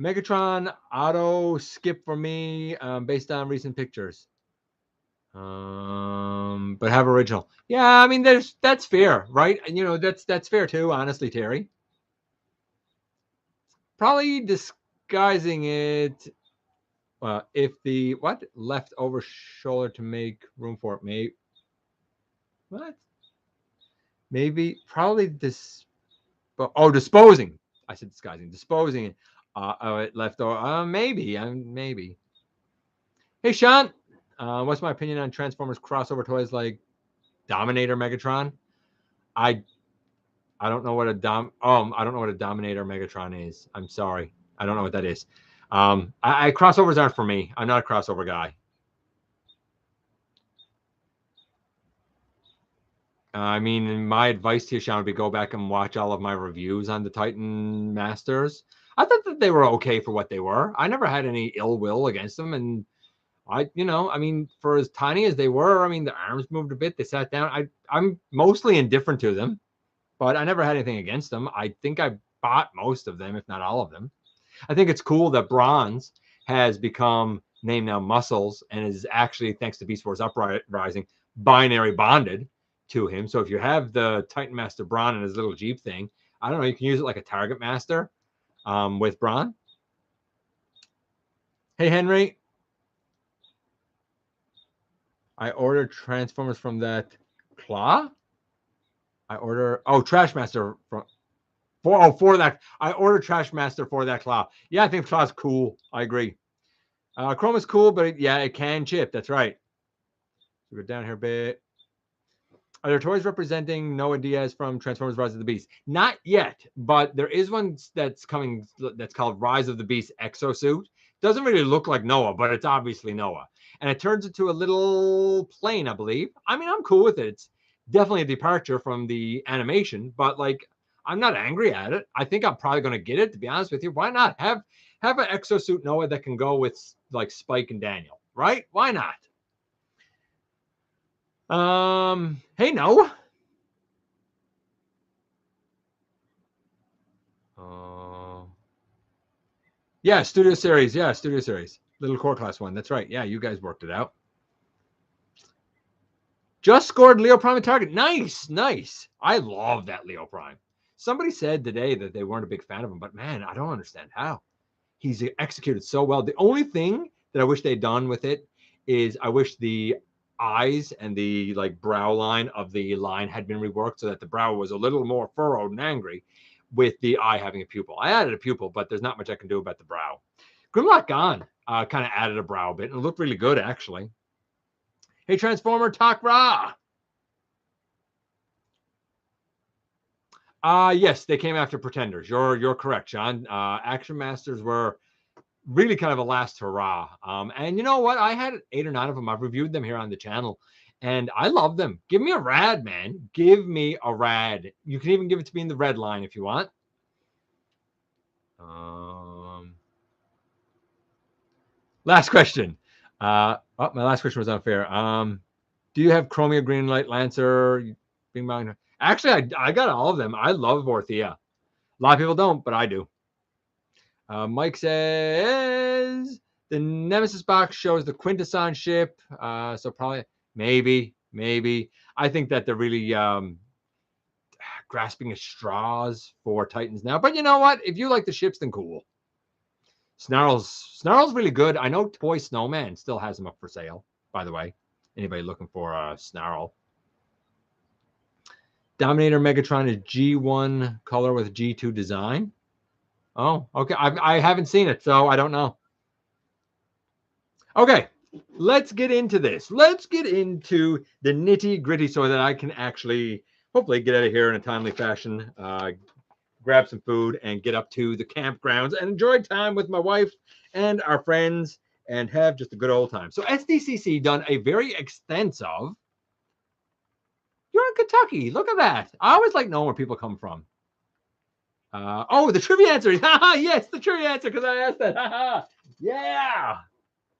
Megatron auto skip for me based on recent pictures. But have original. Yeah, I mean, that's fair, right? And, that's fair too, honestly, Terry. Probably disguising it if the leftover shoulder to make room for it. Maybe probably disposing. I said disguising. Disposing it left over. Maybe. Hey, Sean, what's my opinion on Transformers crossover toys like Dominator Megatron? I don't know what a Dominator Megatron is. I'm sorry. I don't know what that is. Crossovers aren't for me. I'm not a crossover guy. I mean, my advice to you, Sean, would be go back and watch all of my reviews on the Titan Masters. I thought that they were okay for what they were. I never had any ill will against them. And I mean, for as tiny as they were, I mean, the arms moved a bit. They sat down. I'm mostly indifferent to them, but I never had anything against them. I think I bought most of them, if not all of them. I think it's cool that Bronze has become named now Muscles and is actually, thanks to Beast Wars Uprising, binary bonded to him. So if you have the Titan Master Braun and his little Jeep thing, I don't know, you can use it like a Target Master with Braun. Hey, Henry. I ordered Transformers from that Claw. Trash Master for that. I ordered Trash Master for that Claw. Yeah, I think Claw's cool. I agree. Chrome is cool, but yeah, it can chip. That's right. So go down here a bit. Are there toys representing Noah Diaz from Transformers Rise of the Beast? Not yet, but there is one that's coming that's called Rise of the Beast Exosuit. Doesn't really look like Noah, but it's obviously Noah. And it turns into a little plane, I believe. I mean, I'm cool with it. It's definitely a departure from the animation, but like, I'm not angry at it. I think I'm probably going to get it, to be honest with you. Why not? Have an exosuit Noah that can go with like Spike and Daniel, right? Why not? Hey, Noah. Yeah, Studio Series. Yeah, Studio Series. Little core class one. That's right. Yeah, you guys worked it out. Just scored Leo Prime at target. Nice, nice. I love that Leo Prime. Somebody said today that they weren't a big fan of him, but man, I don't understand how. He's executed so well. The only thing that I wish they'd done with it is I wish the eyes and the like brow line of the line had been reworked so that the brow was a little more furrowed and angry, with the eye having a pupil. I added a pupil, but there's not much I can do about the brow. Grimlock Gone kind of added a brow bit and it looked really good, actually. Hey, Transformer, talk raw. Yes, they came after Pretenders. You're correct, John. Action Masters were really kind of a last hurrah. And you know what? I had 8 or 9 of them. I've reviewed them here on the channel, and I love them. Give me a rad, man. Give me a rad. You can even give it to me in the red line if you want. Last question. My last question was unfair. Do you have Chromia Green Light Lancer? Actually, I got all of them. I love Vorthia. A lot of people don't, but I do. Mike says the Nemesis box shows the Quintesson ship. So probably, maybe. I think that they're really grasping at straws for Titans now. But you know what? If you like the ships, then cool. Snarl's really good. I know Toy Snowman still has them up for sale, by the way. Anybody looking for a Snarl? Dominator Megatron is G1 color with G2 design. Oh, okay. I haven't seen it, so I don't know. Okay, let's get into this. Let's get into the nitty gritty so that I can actually hopefully get out of here in a timely fashion, grab some food, and get up to the campgrounds and enjoy time with my wife and our friends and have just a good old time. So SDCC done a very extensive. You're in Kentucky. Look at that. I always like knowing where people come from. Oh, the trivia answer. Yes, the trivia answer, because I asked that. Yeah.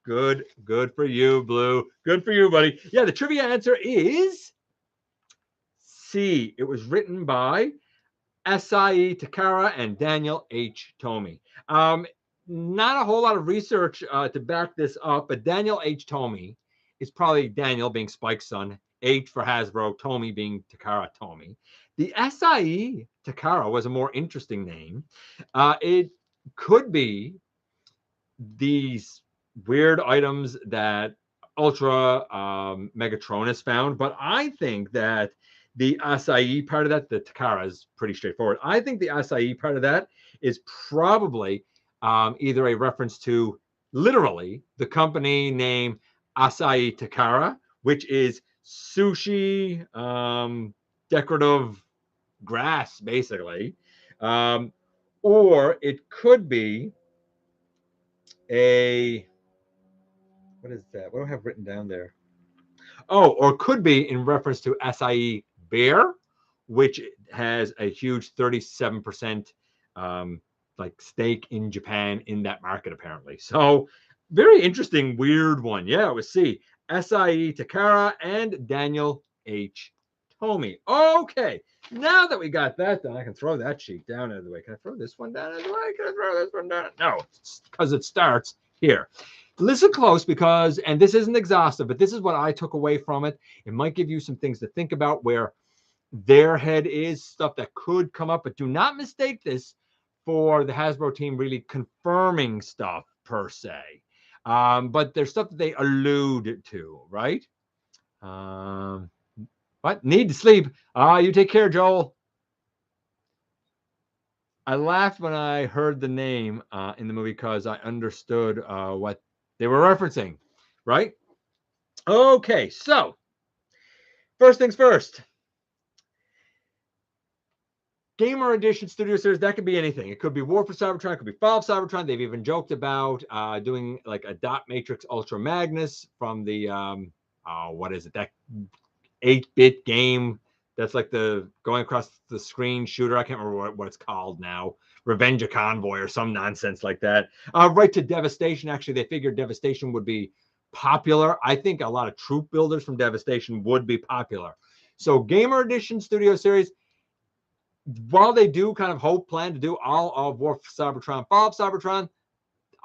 Good for you, Blue. Good for you, buddy. Yeah, the trivia answer is C. It was written by Asai Takara and Daniel H. Tomey. Not a whole lot of research to back this up, but Daniel H. Tomey is probably Daniel being Spike's son, H for Hasbro, Tomey being Takara Tomey. The Asai Takara was a more interesting name. It could be these weird items that Ultra Megatronus found, but I think that the acai part of that, the Takara, is pretty straightforward. I think the acai part of that is probably either a reference to literally the company name Acai Takara, which is sushi decorative grass, basically, or it could be what is that? What do I have written down there? Oh, or could be in reference to acai bear, which has a huge 37% like stake in Japan in that market, apparently. So very interesting, weird one. Yeah, it was C. Acai Takara and Daniel H. Tomey. Okay, now that we got that done, I can throw that sheet down out of the way. Can I throw this one down out of the way? Can I throw this one down? No, because it starts here. Listen close, because, and this isn't exhaustive, but this is what I took away from it. It might give you some things to think about where their head is, stuff that could come up, but do not mistake this for the Hasbro team really confirming stuff per se. But there's stuff that they allude to, right? What? Need to sleep. You take care, Joel. I laughed when I heard the name in the movie because I understood what they were referencing, right? Okay, so first things first. Gamer Edition Studio Series, that could be anything. It could be War for Cybertron, it could be Fall of Cybertron. They've even joked about doing like a Dot Matrix Ultra Magnus from the, what is it, that 8-bit game that's like the going across the screen shooter. I can't remember what it's called now. Revenge of Convoy or some nonsense like that. Right to Devastation. Actually, they figured Devastation would be popular. I think a lot of troop builders from Devastation would be popular. So Gamer Edition Studio Series, while they do kind of plan to do all of War for Cybertron, Fall of Cybertron,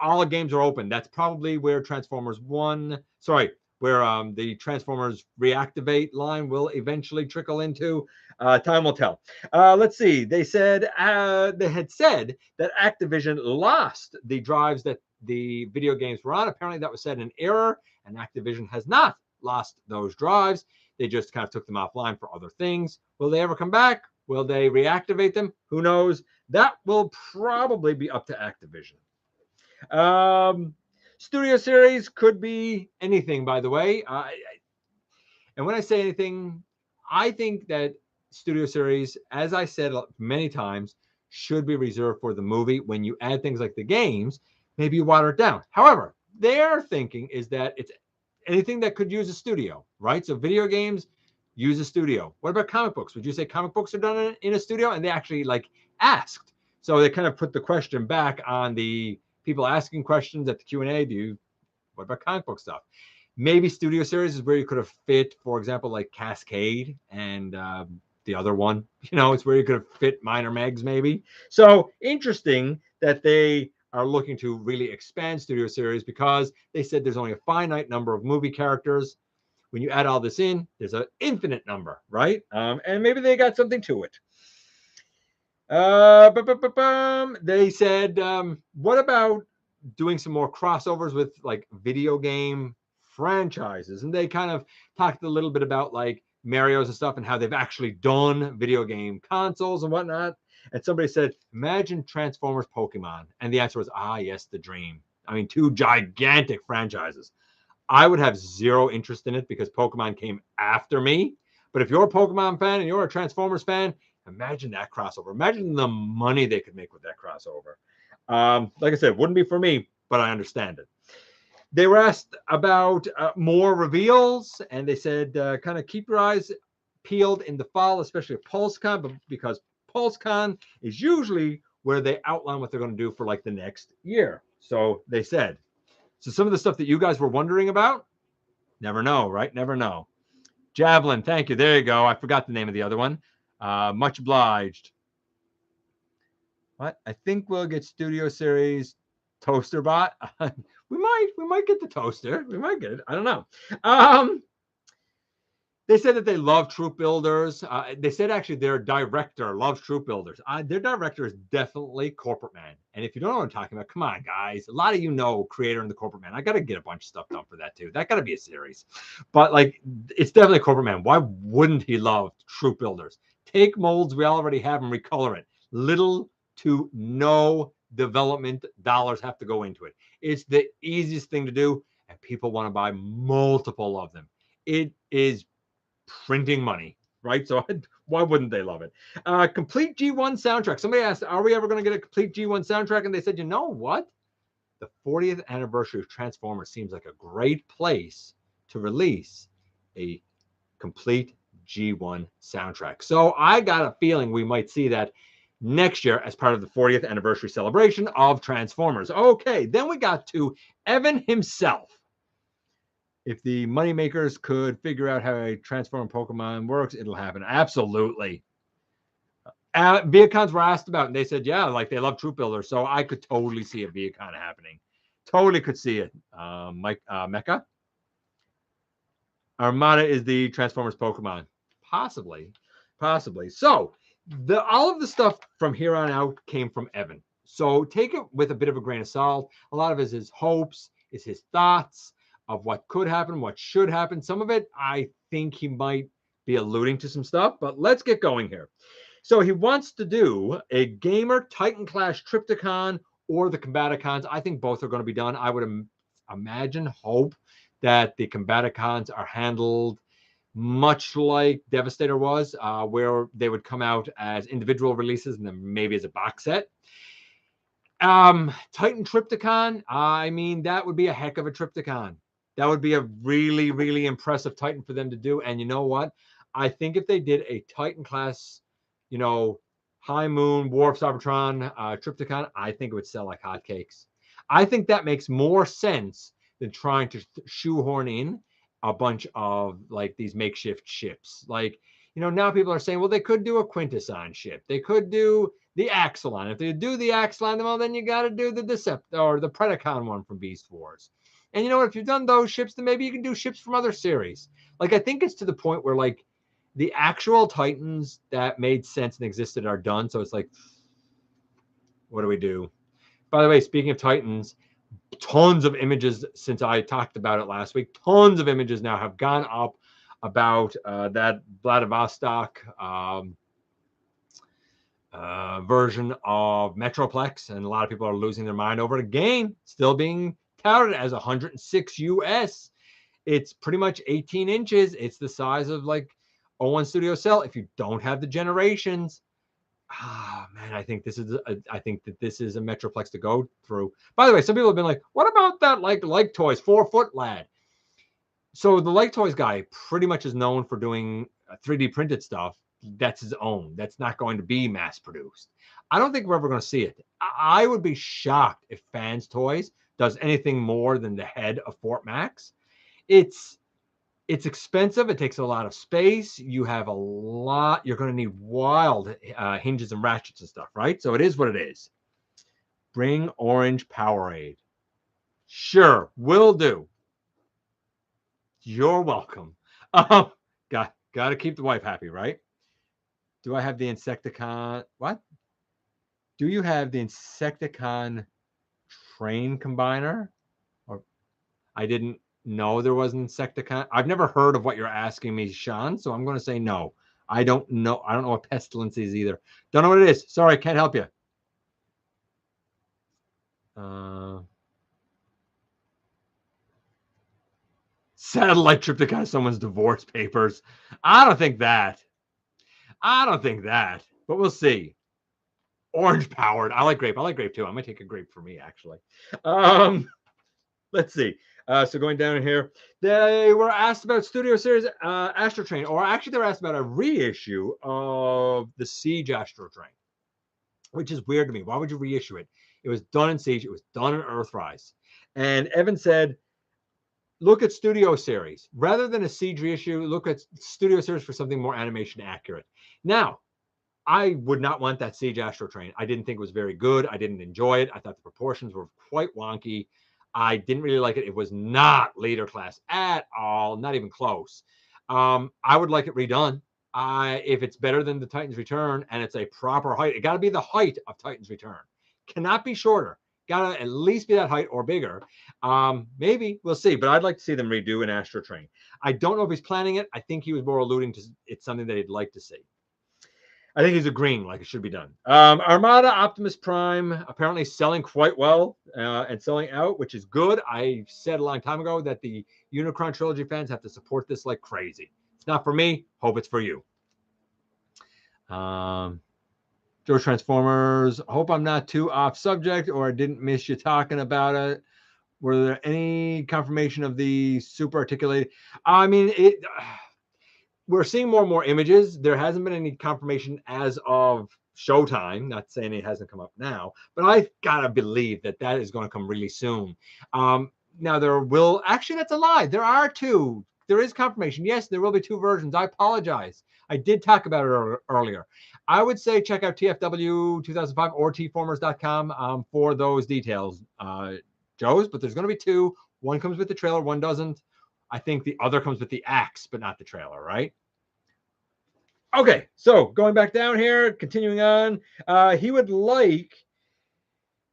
all the games are open. That's probably where Transformers 1, sorry, where the Transformers Reactivate line will eventually trickle into. Time will tell. Let's see. They said they had said that Activision lost the drives that the video games were on. Apparently, that was said in error, and Activision has not lost those drives. They just kind of took them offline for other things. Will they ever come back? Will they reactivate them? Who knows? That will probably be up to Activision. Studio Series could be anything, by the way. And when I say anything, I think that Studio Series, as I said many times, should be reserved for the movie. When you add things like the games, maybe you water it down. However, their thinking is that it's anything that could use a studio, right? So video games use a studio. What about comic books? Would you say comic books are done in a studio? And they actually like asked. So they kind of put the question back on the people asking questions at the Q&A. What about comic book stuff? Maybe Studio Series is where you could have fit, for example, like Cascade and the other one. You know, it's where you could have fit Minor Megs maybe. So interesting that they are looking to really expand Studio Series because they said there's only a finite number of movie characters. When you add all this in, there's an infinite number, right? And maybe they got something to it. They said, what about doing some more crossovers with like video game franchises? And they kind of talked a little bit about like Mario's and stuff and how they've actually done video game consoles and whatnot. And somebody said, imagine Transformers Pokemon. And the answer was, yes, the dream. I mean, 2 gigantic franchises. I would have zero interest in it because Pokemon came after me. But if you're a Pokemon fan and you're a Transformers fan, imagine that crossover. Imagine the money they could make with that crossover. Like I said, it wouldn't be for me, but I understand it. They were asked about more reveals, and they said kind of keep your eyes peeled in the fall, especially at PulseCon, because PulseCon is usually where they outline what they're going to do for like the next year. So they said. So some of the stuff that you guys were wondering about, never know, right? Never know. Javelin, thank you. There you go. I forgot the name of the other one. Much obliged. What? I think we'll get Studio Series Toaster Bot. we might get the toaster. We might get it. I don't know. They said that they love troop builders. They said actually their director loves troop builders. Their director is definitely Corporate Man. And if you don't know what I'm talking about, come on, guys. A lot of you know Creator and the Corporate Man. I got to get a bunch of stuff done for that too. That got to be a series. But like, it's definitely Corporate Man. Why wouldn't he love troop builders? Take molds we already have and recolor it. Little to no development dollars have to go into it. It's the easiest thing to do, and people want to buy multiple of them. It is printing money, right? So why wouldn't they love it? Complete G1 soundtrack. Somebody asked, are we ever going to get a complete G1 soundtrack? And they said, you know what? The 40th anniversary of Transformers seems like a great place to release a complete G1 soundtrack. So I got a feeling we might see that next year as part of the 40th anniversary celebration of Transformers. Okay, then we got to Evan himself. If the moneymakers could figure out how a Transform Pokemon works, it'll happen. Absolutely. Viacons were asked about, and they said, yeah, like they love troop builders. So I could totally see a Viacon happening. Totally could see it. Mecha? Armada is the Transformers Pokemon. Possibly. So all of the stuff from here on out came from Evan. So take it with a bit of a grain of salt. A lot of it is his hopes, is his thoughts of what could happen, what should happen. Some of it, I think he might be alluding to some stuff, but let's get going here. So he wants to do a Gamer Titan Clash Triptychon or the Combaticons. I think both are going to be done. I would imagine, hope that the Combaticons are handled much like Devastator was, where they would come out as individual releases and then maybe as a box set. Titan Trypticon, I mean, that would be a heck of a Trypticon. That would be a really, really impressive Titan for them to do. And you know what? I think if they did a Titan class, you know, High Moon, War of Cybertron, Trypticon, I think it would sell like hotcakes. I think that makes more sense than trying to shoehorn in a bunch of like these makeshift ships. Like, you know, now people are saying, well, they could do a Quintesson ship. They could do the Axelon. If they do the Axelon, well, then you got to do the Deceptor or the Predacon one from Beast Wars. And you know what? If you've done those ships, then maybe you can do ships from other series. Like, I think it's to the point where, like, the actual Titans that made sense and existed are done. So it's like, what do we do? By the way, speaking of Titans, tons of images since I talked about it last week. Tons of images now have gone up about that Vladivostok version of Metroplex, and a lot of people are losing their mind over it. Again, still being touted as 106 US. It's pretty much 18 inches. It's the size of like O1 Studio Cell. If you don't have the generations, man, I think this is I think that this is a Metroplex to go through. By the way, some people have been like, what about that like Toys 4-foot lad? So the Like Toys guy pretty much is known for doing 3D printed stuff. That's his own. That's not going to be mass produced. I don't think we're ever going to see it. I would be shocked if Fans Toys does anything more than the head of Fort Max. It's expensive. It takes a lot of space. You have a lot. You're going to need wild hinges and ratchets and stuff, right? So it is what it is. Bring Orange Powerade. Sure, will do. You're welcome. Got to keep the wife happy, right? Do I have the Insecticon? What? Do you have the Insecticon train combiner? Or I didn't know there was an Insecticon. I've never heard of what you're asking me, Sean, so I'm going to say no. I don't know. I don't know what Pestilence is either. Don't know what it is. Sorry, can't help you. Satellite Trypticon, someone's divorce papers. I don't think that. But we'll see. Orange powered. I like grape. I like grape too. I might take a grape for me, actually. Let's see. So going down here, they were asked about Studio Series Astro Train, or actually they were asked about a reissue of the Siege Astro Train, which is weird to me. Why would you reissue it? It was done in Siege. It was done in Earthrise. And Evan said, look at Studio Series. Rather than a Siege reissue, look at Studio Series for something more animation accurate. Now, I would not want that Siege Astro Train. I didn't think it was very good. I didn't enjoy it. I thought the proportions were quite wonky. I didn't really like it. It was not leader class at all, not even close. I would like it redone. If it's better than the Titans Return and it's a proper height, it got to be the height of Titans Return. Cannot be shorter. Got to at least be that height or bigger. Maybe we'll see, but I'd like to see them redo an Astro Train. I don't know if he's planning it. I think he was more alluding to it's something that he'd like to see. I think he's agreeing like it should be done. Armada Optimus Prime apparently selling quite well and selling out, which is good. I said a long time ago that the Unicron Trilogy fans have to support this like crazy. It's not for me. Hope it's for you. George Transformers. Hope I'm not too off subject or I didn't miss you talking about it. Were there any confirmation of the super articulated? I mean, we're seeing more and more images. There hasn't been any confirmation as of showtime. Not saying it hasn't come up now, but I've got to believe that that is going to come really soon. Now, there will actually, that's a lie. There are two. There is confirmation. Yes, there will be two versions. I apologize. I did talk about it earlier. I would say check out TFW 2005 or tformers.com for those details, Joe's, but there's going to be two. One comes with the trailer, one doesn't. I think the other comes with the axe, but not the trailer, right? Okay, so going back down here, continuing on, he would like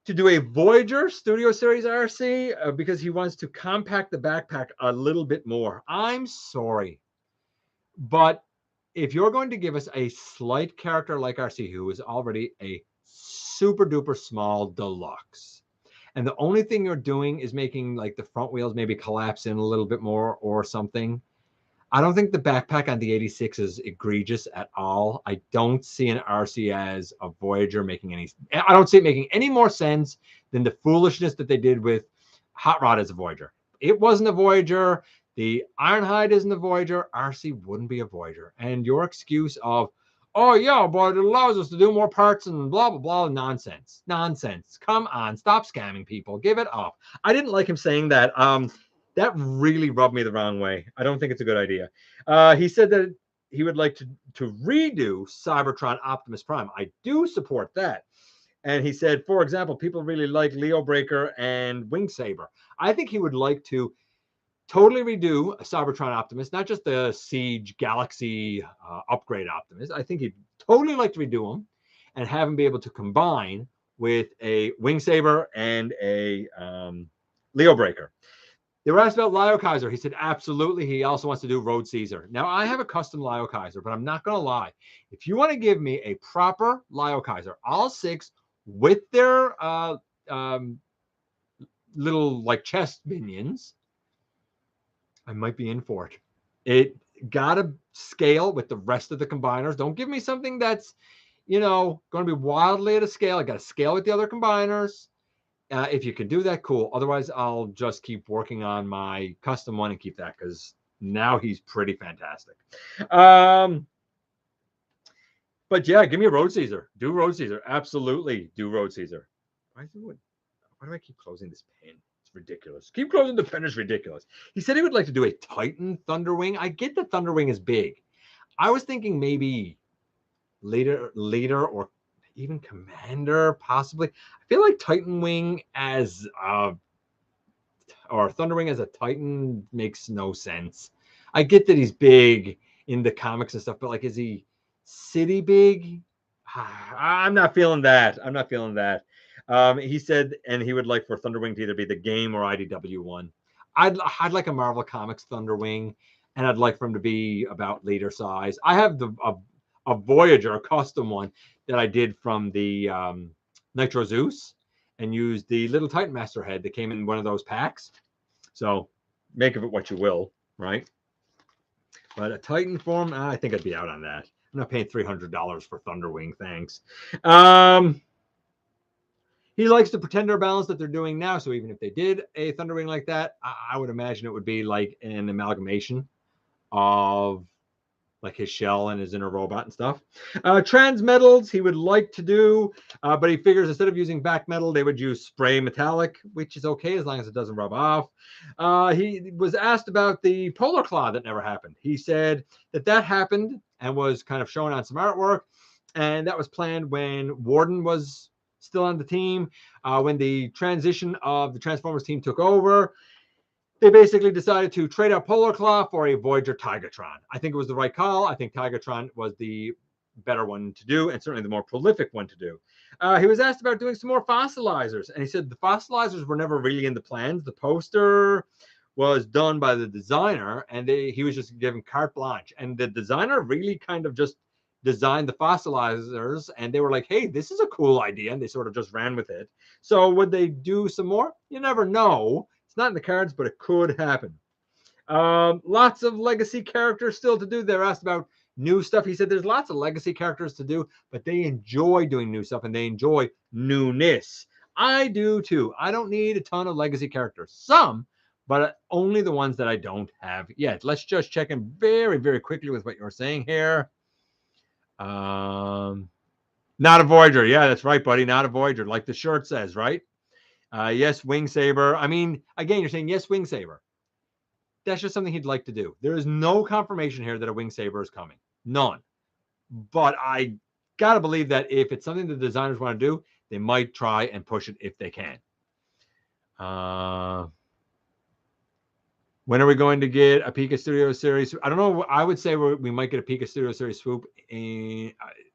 to do a Voyager Studio Series RC because he wants to compact the backpack a little bit more. I'm sorry, but if you're going to give us a slight character like RC, who is already a super duper small deluxe, and the only thing you're doing is making like the front wheels maybe collapse in a little bit more or something. I don't think the backpack on the 86 is egregious at all. I don't see an RC as a Voyager making any. I don't see it making any more sense than the foolishness that they did with Hot Rod as a Voyager. It wasn't a Voyager. The Ironhide isn't a Voyager. RC wouldn't be a Voyager. And your excuse of, oh yeah, but it allows us to do more parts and blah blah blah, nonsense, nonsense. Come on, stop scamming people. Give it up. I didn't like him saying that. That really rubbed me the wrong way. I don't think it's a good idea. He said that he would like to redo Cybertron Optimus Prime. I do support that. And he said, for example, people really like Leo Breaker and Wing Saber. I think he would like to totally redo a Cybertron Optimus, not just the Siege Galaxy upgrade Optimus. I think he'd totally like to redo him and have him be able to combine with a Wing Saber and a Leo Breaker. They were asked about Lio Kaiser. He said, absolutely. He also wants to do Road Caesar. Now, I have a custom Lio Kaiser, but I'm not going to lie. If you want to give me a proper Lio Kaiser, all 6 with their little like chest minions, I might be in for it. It got to scale with the rest of the combiners. Don't give me something that's, going to be wildly at a scale. I got to scale with the other combiners. If you can do that, cool. Otherwise, I'll just keep working on my custom one and keep that because now he's pretty fantastic. But yeah, give me a Road Caesar. Do Road Caesar. Absolutely do Road Caesar. Why do I keep closing this pen? It's ridiculous. Keep closing the pen is ridiculous. He said he would like to do a Titan Thunderwing. I get that Thunderwing is big. I was thinking maybe later or even Commander, possibly. I feel like Titan Wing as or Thunderwing as a Titan makes no sense. I get that he's big in the comics and stuff, but like, is he city big? I'm not feeling that. He said, and he would like for Thunderwing to either be the game or IDW one. I'd like a Marvel Comics Thunderwing, and I'd like for him to be about leader size. I have a Voyager, a custom one that I did from the Nitro Zeus and used the little Titan Master head that came in one of those packs. So make of it what you will, right? But a Titan form, I think I'd be out on that. I'm not paying $300 for Thunderwing, thanks. He likes the Pretender balance that they're doing now. So even if they did a Thunderwing like that, I would imagine it would be like an amalgamation of like his shell and his inner robot and stuff. Transmetals he would like to do, but he figures instead of using back metal, they would use spray metallic, which is okay as long as it doesn't rub off. He was asked about the Polar Claw that never happened. He said that happened and was kind of shown on some artwork, and that was planned when Warden was still on the team. When the transition of the Transformers team took over, they basically decided to trade out Polar Claw for a Voyager Tigatron. I think it was the right call. I think Tigatron was the better one to do and certainly the more prolific one to do. He was asked about doing some more fossilizers, and he said the fossilizers were never really in the plans. The poster was done by the designer, and he was just given carte blanche. And the designer really kind of just designed the fossilizers, and they were like, hey, this is a cool idea, and they sort of just ran with it. So would they do some more? You never know. It's not in the cards, but it could happen. Lots of legacy characters still to do. They're asked about new stuff. He said there's lots of legacy characters to do, but they enjoy doing new stuff and they enjoy newness. I do too. I don't need a ton of legacy characters. Some, but only the ones that I don't have yet. Let's just check in very, very quickly with what you're saying here. Not a Voyager. Yeah, that's right, buddy. Not a Voyager, like the shirt says, right? Yes, Wing Saber. I mean, again, you're saying yes, Wing Saber. That's just something he'd like to do. There is no confirmation here that a Wing Saber is coming. None. But I got to believe that if it's something the designers want to do, they might try and push it if they can. When are we going to get a Pika Studio Series? I don't know. I would say we might get a Pika Studio Series swoop in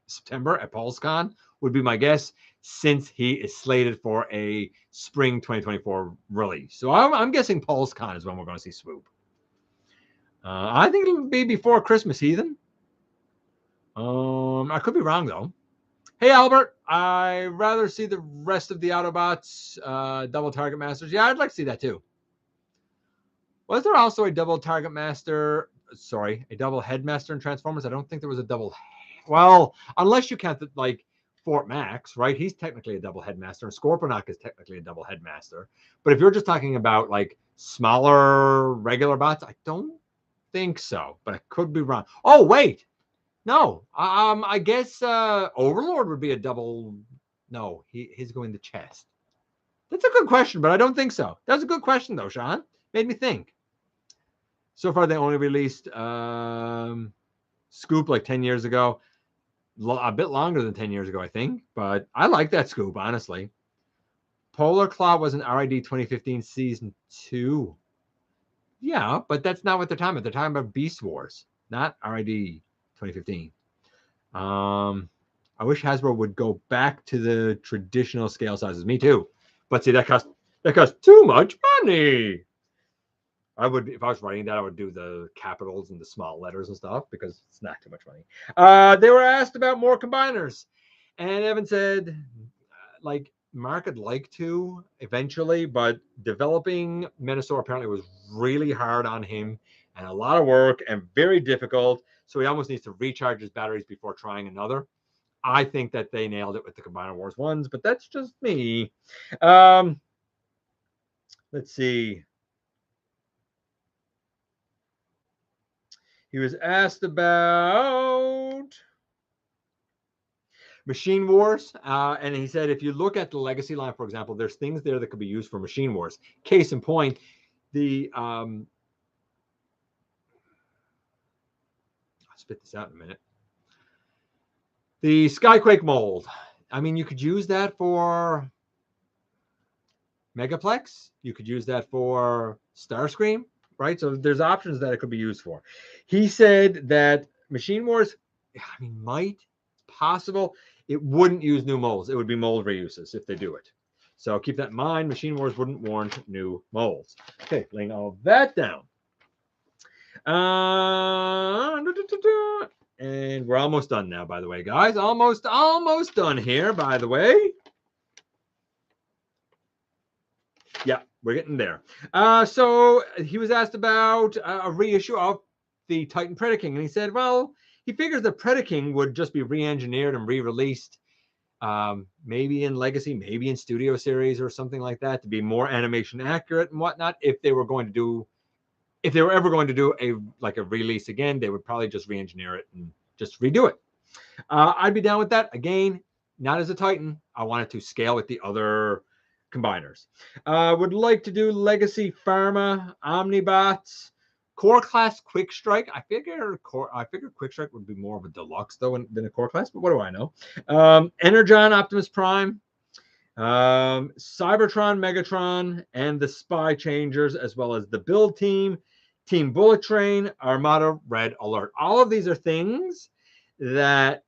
September at PulseCon, would be my guess, since he is slated for a spring 2024 release. So I'm guessing PulseCon is when we're going to see swoop. I think it'll be before Christmas, Heathen. I could be wrong, though. Hey, Albert, I'd rather see the rest of the Autobots double target masters. Yeah, I'd like to see that too. Was there also a double target master? Sorry, a double headmaster in Transformers? I don't think there was a double. Well, unless you count the, like Fort Max, right? He's technically a double headmaster, and Scorponok is technically a double headmaster. But if you're just talking about like smaller regular bots, I don't think so. But I could be wrong. Oh wait, no. I guess Overlord would be a double. No, he's going the chest. That's a good question, but I don't think so. That was a good question though, Sean. Made me think. So far, they only released Scoop like 10 years ago. A bit longer than 10 years ago, I think. But I like that Scoop, honestly. Polar Claw was an RID 2015 Season 2. Yeah, but that's not what they're talking about. They're talking about Beast Wars, not RID 2015. I wish Hasbro would go back to the traditional scale sizes. Me too. But see, that costs too much money. I would, if I was writing that, I would do the capitals and the small letters and stuff because it's not too much money. They were asked about more combiners, and Evan said, like, Mark would like to eventually, but developing Menasor apparently was really hard on him and a lot of work and very difficult. So he almost needs to recharge his batteries before trying another. I think that they nailed it with the Combiner Wars ones, but that's just me. Let's see. He was asked about Machine Wars, and he said if you look at the Legacy line, for example, there's things there that could be used for Machine Wars. Case in point, the I'll spit this out in a minute. The Skyquake mold. I mean, you could use that for Megaplex. You could use that for Starscream, right? So there's options that it could be used for. He said that Machine Wars, I mean, might possible. It wouldn't use new molds. It would be mold reuses if they do it. So keep that in mind. Machine Wars wouldn't warrant new molds. Okay, laying all that down. And we're almost done now, by the way, guys. Almost done here, by the way. Yeah, we're getting there. So he was asked about a reissue of the Titan Predaking, and he said, well, he figures the Predaking would just be re-engineered and re-released, maybe in Legacy, maybe in Studio Series or something like that, to be more animation accurate and whatnot. If they were ever going to do a release again, they would probably just re-engineer it and just redo it. I'd be down with that. Again, not as a Titan. I wanted to scale with the other combiners. Would like to do Legacy Pharma, Omnibots, Core Class Quick Strike. I figure Quick Strike would be more of a deluxe though than a Core Class, but what do I know? Energon, Optimus Prime, Cybertron, Megatron, and the Spy Changers, as well as the Build Team, Team Bullet Train, Armada, Red Alert. All of these are things that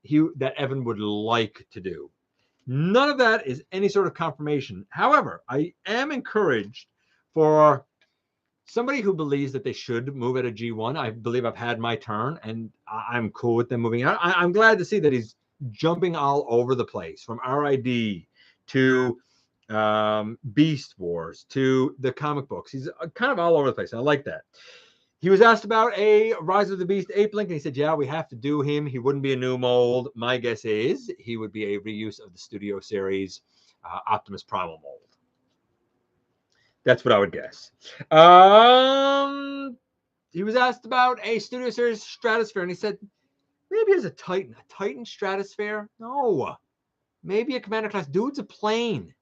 Evan would like to do. None of that is any sort of confirmation. However, I am encouraged for somebody who believes that they should move at a G1. I believe I've had my turn, and I'm cool with them moving out. I'm glad to see that he's jumping all over the place, from RID to Beast Wars to the comic books. He's kind of all over the place. I like that. He was asked about a Rise of the Beast Ape Link, and he said, yeah, we have to do him. He wouldn't be a new mold. My guess is he would be a reuse of the Studio Series Optimus Primal mold. That's what I would guess. He was asked about a Studio Series Stratosphere, and he said, maybe as a Titan Stratosphere? No. Maybe a Commander Class. Dude's a plane.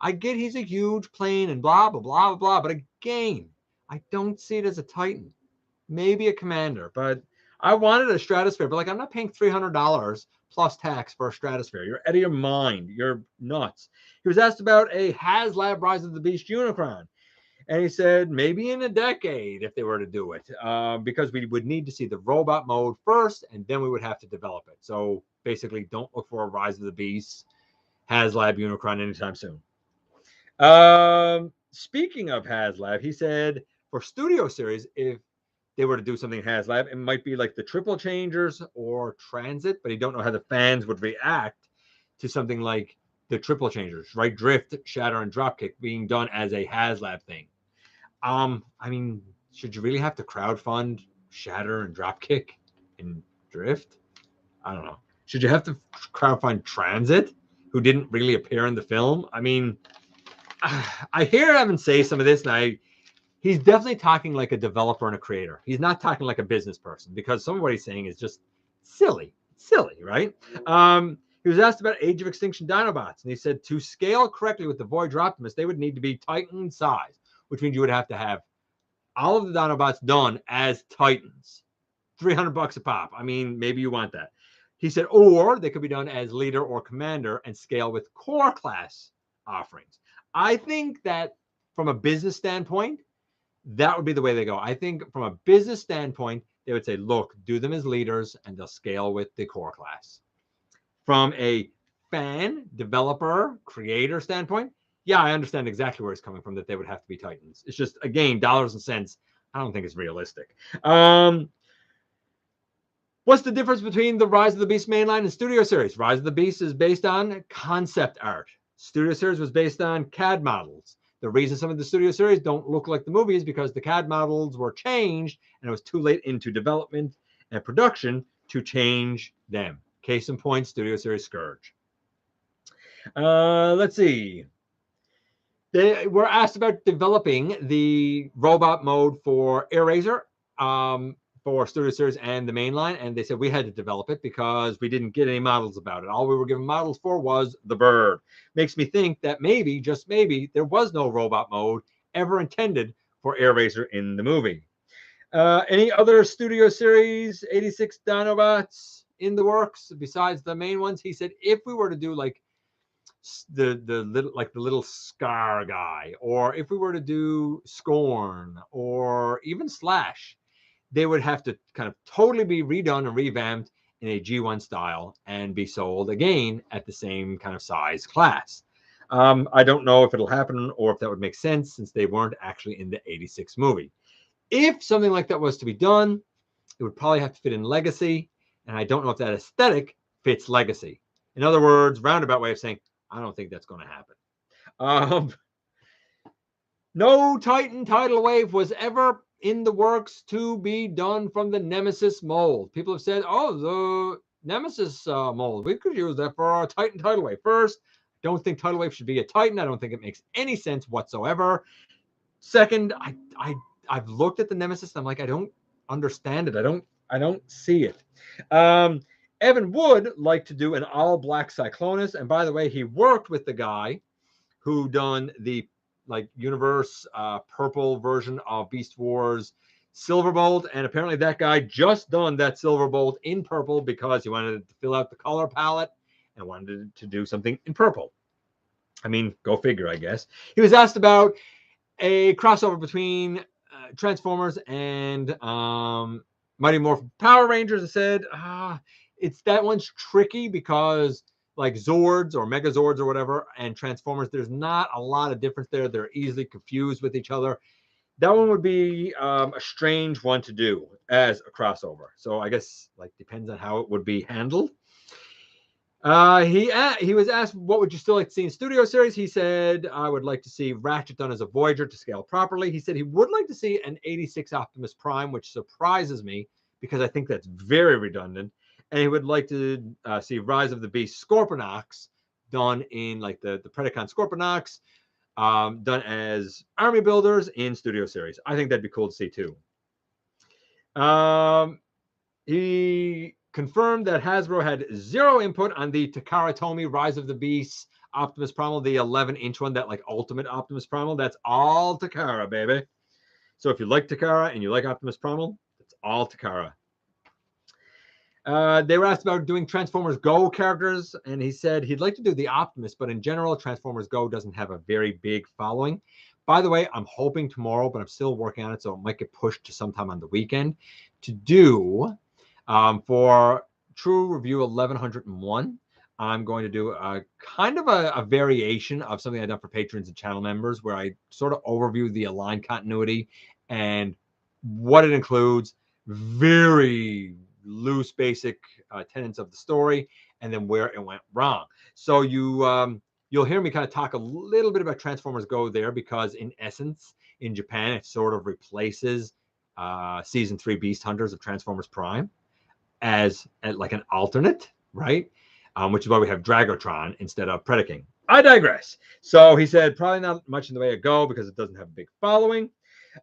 I get he's a huge plane and blah, blah, blah, blah, but again, I don't see it as a Titan. Maybe a Commander, but I wanted a Stratosphere, but I'm not paying $300 plus tax for a Stratosphere. You're out of your mind. You're nuts. He was asked about a HasLab Rise of the Beast Unicron, and he said maybe in a decade if they were to do it, because we would need to see the robot mode first, and then we would have to develop it. So basically, don't look for a Rise of the Beast HasLab Unicron anytime soon. Speaking of HasLab, he said for Studio Series, if they were to do something HasLab, it might be like the Triple Changers or Transit, but he don't know how the fans would react to something like the triple changers, right? Drift, shatter, and dropkick being done as a HasLab thing. I mean, should you really have to crowdfund shatter and dropkick and drift? I don't know. Should you have to crowdfund Transit, who didn't really appear in the film? I mean, I hear Evan say some of this, and he's definitely talking like a developer and a creator. He's not talking like a business person, because some of what he's saying is just silly, right? He was asked about Age of Extinction Dinobots, and he said to scale correctly with the Voyager Optimus, they would need to be Titan size, which means you would have to have all of the Dinobots done as Titans. $300 a pop. I mean, maybe you want that. He said, or they could be done as leader or commander and scale with core class offerings. I think that from a business standpoint, that would be the way they go. I think from a business standpoint, they would say, look, do them as leaders and they'll scale with the core class. From a fan, developer, creator standpoint, yeah, I understand exactly where it's coming from, that they would have to be Titans. It's just, again, dollars and cents. I don't think it's realistic. What's the difference between the Rise of the Beast mainline and Studio Series? Rise of the Beast is based on concept art. Studio Series was based on CAD models. The reason some of the Studio Series don't look like the movie is because the CAD models were changed and it was too late into development and production to change them. Case in point, Studio Series Scourge. Let's see. They were asked about developing the robot mode for AirRaiser for Studio Series and the mainline, and they said we had to develop it because we didn't get any models about it. All we were given models for was the bird. Makes me think that maybe, just maybe, there was no robot mode ever intended for AirRaiser in the movie. Any other Studio Series 86 Dinobots in the works besides the main ones? He said if we were to do like the little Scar guy, or if we were to do Scorn, or even Slash, they would have to kind of totally be redone and revamped in a G1 style and be sold again at the same kind of size class. I don't know if it'll happen or if that would make sense, since they weren't actually in the 86 movie. If something like that was to be done, it would probably have to fit in Legacy, and I don't know if that aesthetic fits Legacy. In other words, roundabout way of saying, I don't think that's going to happen. No Titan tidal wave was ever in the works to be done from the Nemesis mold. People have said, oh, the Nemesis mold, we could use that for our Titan tidal wave. First, I don't think tidal wave should be a Titan. I don't think it makes any sense whatsoever. Second, I've looked at the Nemesis and I'm like, I don't understand it. I don't see it. Evan would like to do an all-black Cyclonus, and by the way, he worked with the guy who done the universe purple version of Beast Wars Silverbolt, and apparently that guy just done that Silverbolt in purple because he wanted to fill out the color palette and wanted to do something in purple. I mean, go figure, I guess. He was asked about a crossover between Transformers and Mighty Morphin Power Rangers, and said, that one's tricky because like Zords or Megazords or whatever and Transformers, there's not a lot of difference there. They're easily confused with each other. That one would be a strange one to do as a crossover. So I guess depends on how it would be handled. He was asked, what would you still like to see in Studio Series? He said, I would like to see Ratchet done as a Voyager to scale properly. He said he would like to see an 86 Optimus Prime, which surprises me because I think that's very redundant. And he would like to see Rise of the Beast Scorponok done in the Predacon Scorponok, done as army builders in Studio Series. I think that'd be cool to see too. He confirmed that Hasbro had zero input on the Takara Tomy Rise of the Beast Optimus Primal, the 11-inch one, that ultimate Optimus Primal. That's all Takara, baby. So if you like Takara and you like Optimus Primal, it's all Takara. They were asked about doing Transformers Go characters, and he said he'd like to do the Optimus, but in general, Transformers Go doesn't have a very big following. By the way, I'm hoping tomorrow, but I'm still working on it, so it might get pushed to sometime on the weekend, to do for True Review 1101. I'm going to do a kind of a variation of something I've done for patrons and channel members, where I sort of overview the Align continuity and what it includes, very loose, basic tenets of the story, and then where it went wrong. So you'll hear me kind of talk a little bit about Transformers Go there, because in essence, in Japan, it sort of replaces season 3 Beast Hunters of Transformers Prime as like an alternate, right? Which is why we have Dragotron instead of Predaking. I digress. So he said probably not much in the way of Go because it doesn't have a big following.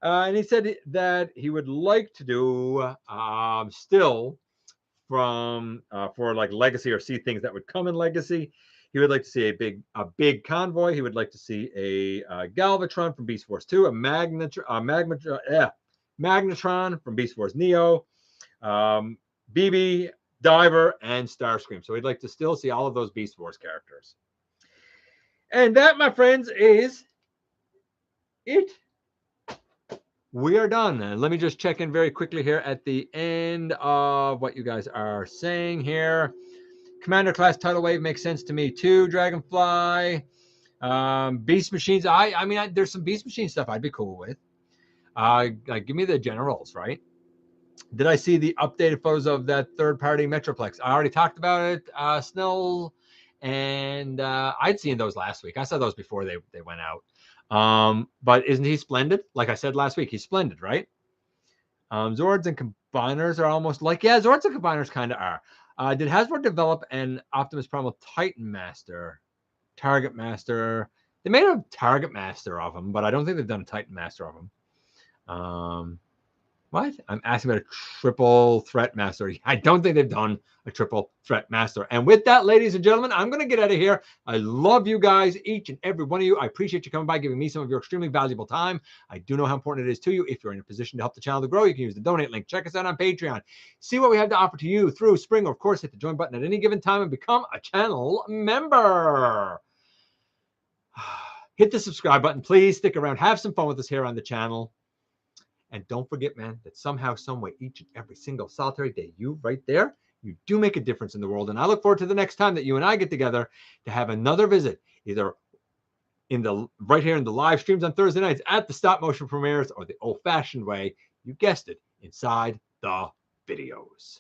And he said that he would like to do still from for like Legacy, or see things that would come in Legacy. He would like to see a big convoy. He would like to see a Galvatron from Beast Force 2, a Magnetron from Beast Force Neo, BB, Diver, and Starscream. So he'd like to still see all of those Beast Force characters. And that, my friends, is it. We are done. And let me just check in very quickly here at the end of what you guys are saying here. Commander class tidal wave makes sense to me too. Dragonfly, Beast Machines. I mean, there's some Beast Machine stuff I'd be cool with. Like, give me the generals, right? Did I see the updated photos of that third-party Metroplex? I already talked about it. Snell, and I'd seen those last week. I saw those before they went out. But isn't he splendid? Like I said last week, he's splendid, right? Zords and Combiners are almost like, yeah, Zords and Combiners kind of are. Did Hasbro develop an Optimus Primal Titan Master, Target Master? They made a Target Master of him, but I don't think they've done a Titan Master of him. What? I'm asking about a triple threat master. I don't think they've done a triple threat master. And with that, ladies and gentlemen, I'm going to get out of here. I love you guys, each and every one of you. I appreciate you coming by, giving me some of your extremely valuable time. I do know how important it is to you. If you're in a position to help the channel to grow, you can use the donate link. Check us out on Patreon. See what we have to offer to you through spring. Or of course, hit the join button at any given time and become a channel member. Hit the subscribe button. Please stick around. Have some fun with us here on the channel. And don't forget, man, that somehow, some way, each and every single solitary day, you right there, you do make a difference in the world. And I look forward to the next time that you and I get together to have another visit, either right here in the live streams on Thursday nights at the stop motion premieres, or the old-fashioned way, you guessed it, inside the videos.